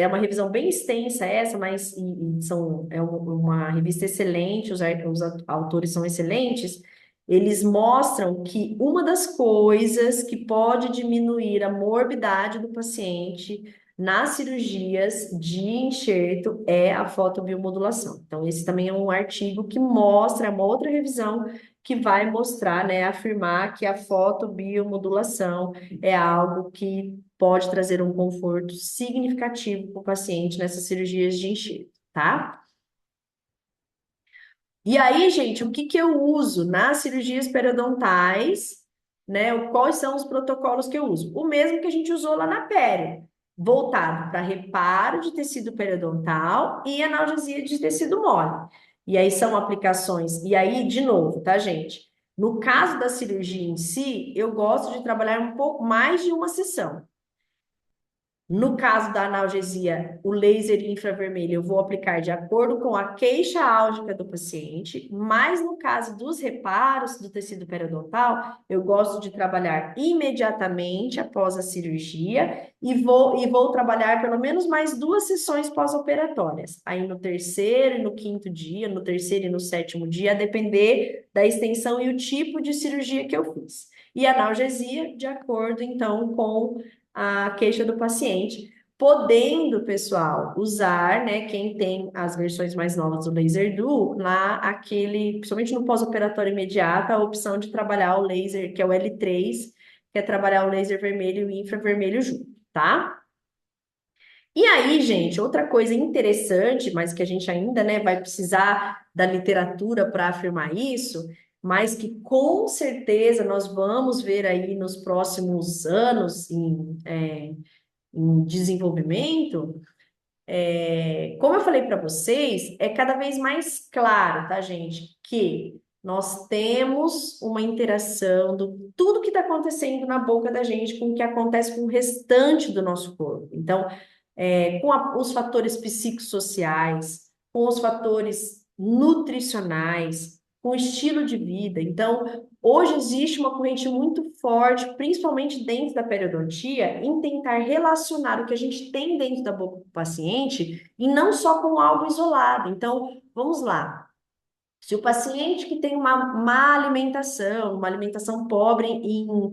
Speaker 1: uma revisão bem extensa essa, mas uma revista excelente, os autores são excelentes. Eles mostram que uma das coisas que pode diminuir a morbidade do paciente nas cirurgias de enxerto é a fotobiomodulação. Então, esse também é um artigo que mostra, é uma outra revisão que vai mostrar, né, afirmar que a fotobiomodulação é algo que pode trazer um conforto significativo para o paciente nessas cirurgias de enxerto, tá? E aí, gente, o que que eu uso nas cirurgias periodontais, né? Quais são os protocolos que eu uso? O mesmo que a gente usou lá na pério, voltado para reparo de tecido periodontal e analgesia de tecido mole. E aí são aplicações, e aí, de novo, tá, gente? No caso da cirurgia em si, eu gosto de trabalhar um pouco mais de uma sessão. No caso da analgesia, o laser infravermelho eu vou aplicar de acordo com a queixa álgica do paciente, mas no caso dos reparos do tecido periodontal, eu gosto de trabalhar imediatamente após a cirurgia e vou trabalhar pelo menos mais 2 sessões pós-operatórias. Aí no terceiro e no quinto dia, no terceiro e no sétimo dia, a depender da extensão e o tipo de cirurgia que eu fiz. E analgesia, de acordo, então, com a queixa do paciente, podendo, pessoal, usar, né, quem tem as versões mais novas do Laser Duo, lá principalmente no pós-operatório imediato, a opção de trabalhar o laser, que é o L3, que é trabalhar o laser vermelho e o infravermelho junto, tá? E aí, gente, outra coisa interessante, mas que a gente ainda, né, vai precisar da literatura para afirmar isso, mas que com certeza nós vamos ver aí nos próximos anos em desenvolvimento, como eu falei para vocês, é cada vez mais claro, tá, gente, que nós temos uma interação do tudo que está acontecendo na boca da gente com o que acontece com o restante do nosso corpo. Então, os fatores psicossociais, com os fatores nutricionais, com o estilo de vida. Então, hoje existe uma corrente muito forte, principalmente dentro da periodontia, em tentar relacionar o que a gente tem dentro da boca do paciente e não só com algo isolado. Então, vamos lá. Se o paciente que tem uma má alimentação, uma alimentação pobre em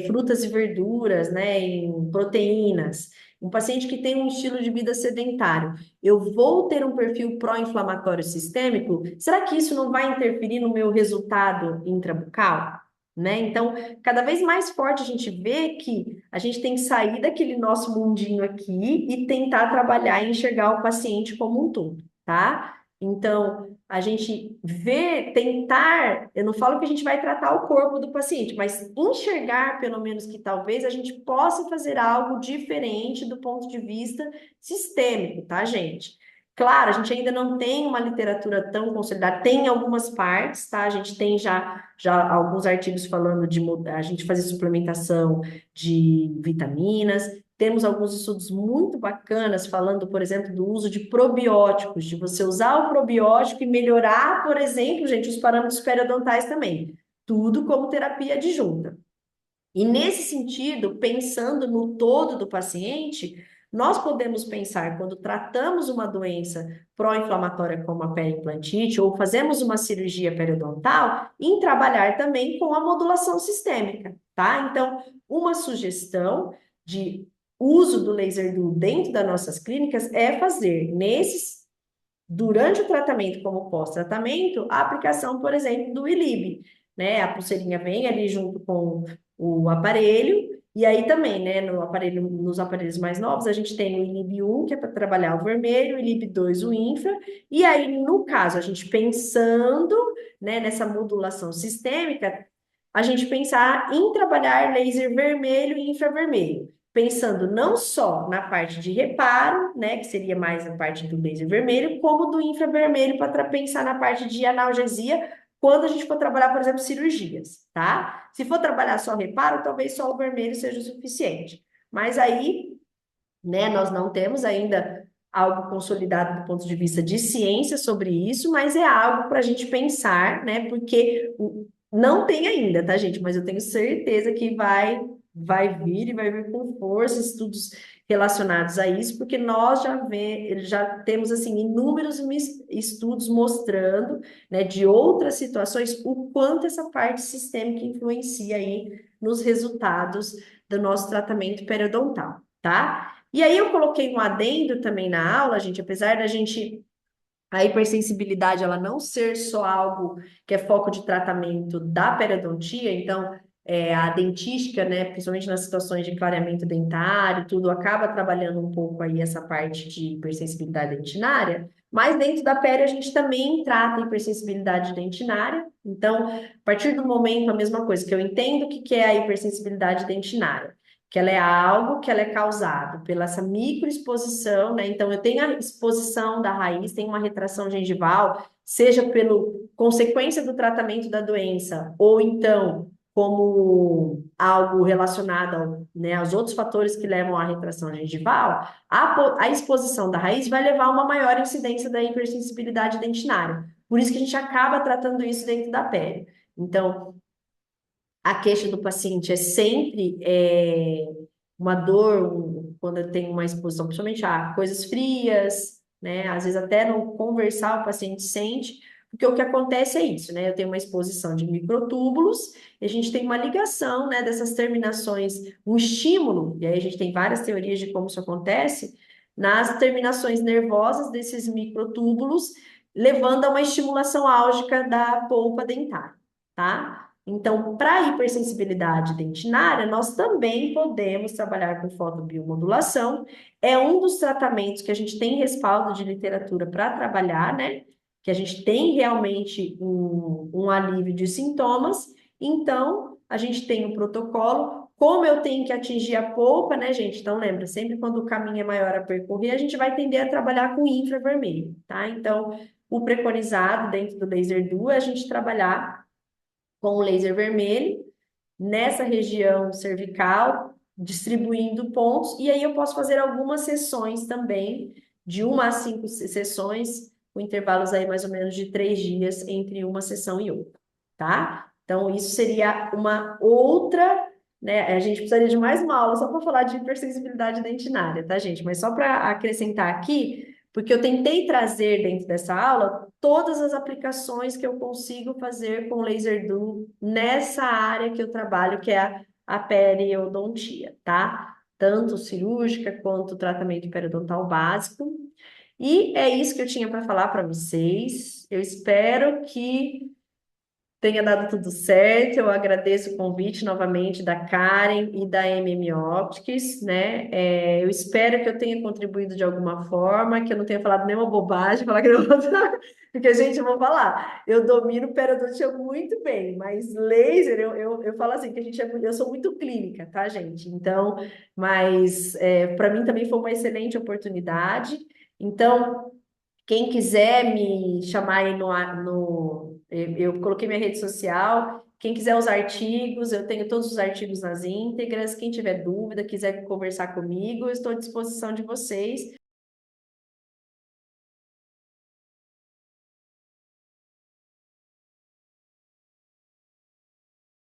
Speaker 1: frutas e verduras, né, em proteínas. Um paciente que tem um estilo de vida sedentário, eu vou ter um perfil pró-inflamatório sistêmico? Será que isso não vai interferir no meu resultado intrabucal? né? Então, cada vez mais forte a gente vê que a gente tem que sair daquele nosso mundinho aqui e tentar trabalhar e enxergar o paciente como um todo, tá? Então, a gente vê, tentar, eu não falo que a gente vai tratar o corpo do paciente, mas enxergar, pelo menos, que talvez a gente possa fazer algo diferente do ponto de vista sistêmico, tá, gente? Claro, a gente ainda não tem uma literatura tão consolidada, tem algumas partes, tá? A gente tem já alguns artigos falando de a gente fazer suplementação de vitaminas, temos alguns estudos muito bacanas falando, por exemplo, do uso de probióticos, de você usar o probiótico e melhorar, por exemplo, gente, os parâmetros periodontais também. Tudo como terapia adjunta. E nesse sentido, pensando no todo do paciente, nós podemos pensar, quando tratamos uma doença pró-inflamatória como a periimplantite, ou fazemos uma cirurgia periodontal, em trabalhar também com a modulação sistêmica, tá? Então, uma sugestão de uso do laser do dentro das nossas clínicas é fazer durante o tratamento como pós-tratamento, a aplicação, por exemplo, do ILIB, né? A pulseirinha vem ali junto com o aparelho, e aí também, né, nos aparelhos mais novos, a gente tem o ILIB 1, que é para trabalhar o vermelho, o ILIB 2, o infra, e aí, no caso, a gente pensando, né, nessa modulação sistêmica, a gente pensar em trabalhar laser vermelho e infravermelho, pensando não só na parte de reparo, né, que seria mais a parte do laser vermelho, como do infravermelho para pensar na parte de analgesia, quando a gente for trabalhar, por exemplo, cirurgias, tá? Se for trabalhar só reparo, talvez só o vermelho seja o suficiente. Mas aí, né, nós não temos ainda algo consolidado do ponto de vista de ciência sobre isso, mas é algo para a gente pensar, né? Porque não tem ainda, tá, gente? Mas eu tenho certeza que vai vir e vai vir com força estudos relacionados a isso, porque nós já temos assim inúmeros estudos mostrando, né, de outras situações o quanto essa parte sistêmica influencia aí nos resultados do nosso tratamento periodontal, tá? E aí eu coloquei um adendo também na aula, gente, apesar da gente a hipersensibilidade ela não ser só algo que é foco de tratamento da periodontia, então a dentística, né, principalmente nas situações de clareamento dentário, tudo acaba trabalhando um pouco aí essa parte de hipersensibilidade dentinária, mas dentro da pele a gente também trata a hipersensibilidade dentinária, então, a partir do momento, a mesma coisa, que eu entendo o que é a hipersensibilidade dentinária, que ela é algo que ela é causado pela essa microexposição, né? Então, eu tenho a exposição da raiz, tem uma retração gengival, seja pelo consequência do tratamento da doença, ou então como algo relacionado né, aos outros fatores que levam à retração gengival, a exposição da raiz vai levar a uma maior incidência da hipersensibilidade dentinária. Por isso que a gente acaba tratando isso dentro da pele. Então, a queixa do paciente é sempre uma dor, quando eu tenho uma exposição, principalmente a coisas frias, né? Às vezes até não conversar, o paciente sente, porque o que acontece é isso, né? Eu tenho uma exposição de microtúbulos, e a gente tem uma ligação, né, dessas terminações, um estímulo, e aí a gente tem várias teorias de como isso acontece, nas terminações nervosas desses microtúbulos, levando a uma estimulação álgica da polpa dentária, tá? Então, para hipersensibilidade dentinária, nós também podemos trabalhar com fotobiomodulação. É um dos tratamentos que a gente tem respaldo de literatura para trabalhar, né? Que a gente tem realmente um alívio de sintomas. Então, a gente tem um protocolo. Como eu tenho que atingir a polpa, né, gente? Então, lembra, sempre quando o caminho é maior a percorrer, a gente vai tender a trabalhar com infravermelho, tá? Então, o preconizado dentro do laser duo é a gente trabalhar com o laser vermelho nessa região cervical, distribuindo pontos, e aí eu posso fazer algumas sessões também, de 1 a 5 sessões, com intervalos aí mais ou menos de 3 dias entre uma sessão e outra, tá? Então, isso seria uma outra, né? A gente precisaria de mais uma aula só para falar de hipersensibilidade dentinária, tá, gente? Mas só para acrescentar aqui, porque eu tentei trazer dentro dessa aula todas as aplicações que eu consigo fazer com laser duo nessa área que eu trabalho, que é a periodontia, tá? Tanto cirúrgica quanto tratamento periodontal básico. E é isso que eu tinha para falar para vocês. Eu espero que tenha dado tudo certo. Eu agradeço o convite novamente da Karen e da MM Optics, né? Eu espero que eu tenha contribuído de alguma forma, que eu não tenha falado nenhuma bobagem, falar que não vou porque, gente, eu vou falar, eu domino periodontia muito bem, mas laser, eu falo assim, que a gente eu sou muito clínica, tá, gente? Então, mas para mim também foi uma excelente oportunidade. Então, quem quiser me chamar aí eu coloquei minha rede social. Quem quiser os artigos, eu tenho todos os artigos nas íntegras. Quem tiver dúvida, quiser conversar comigo, eu estou à disposição de vocês.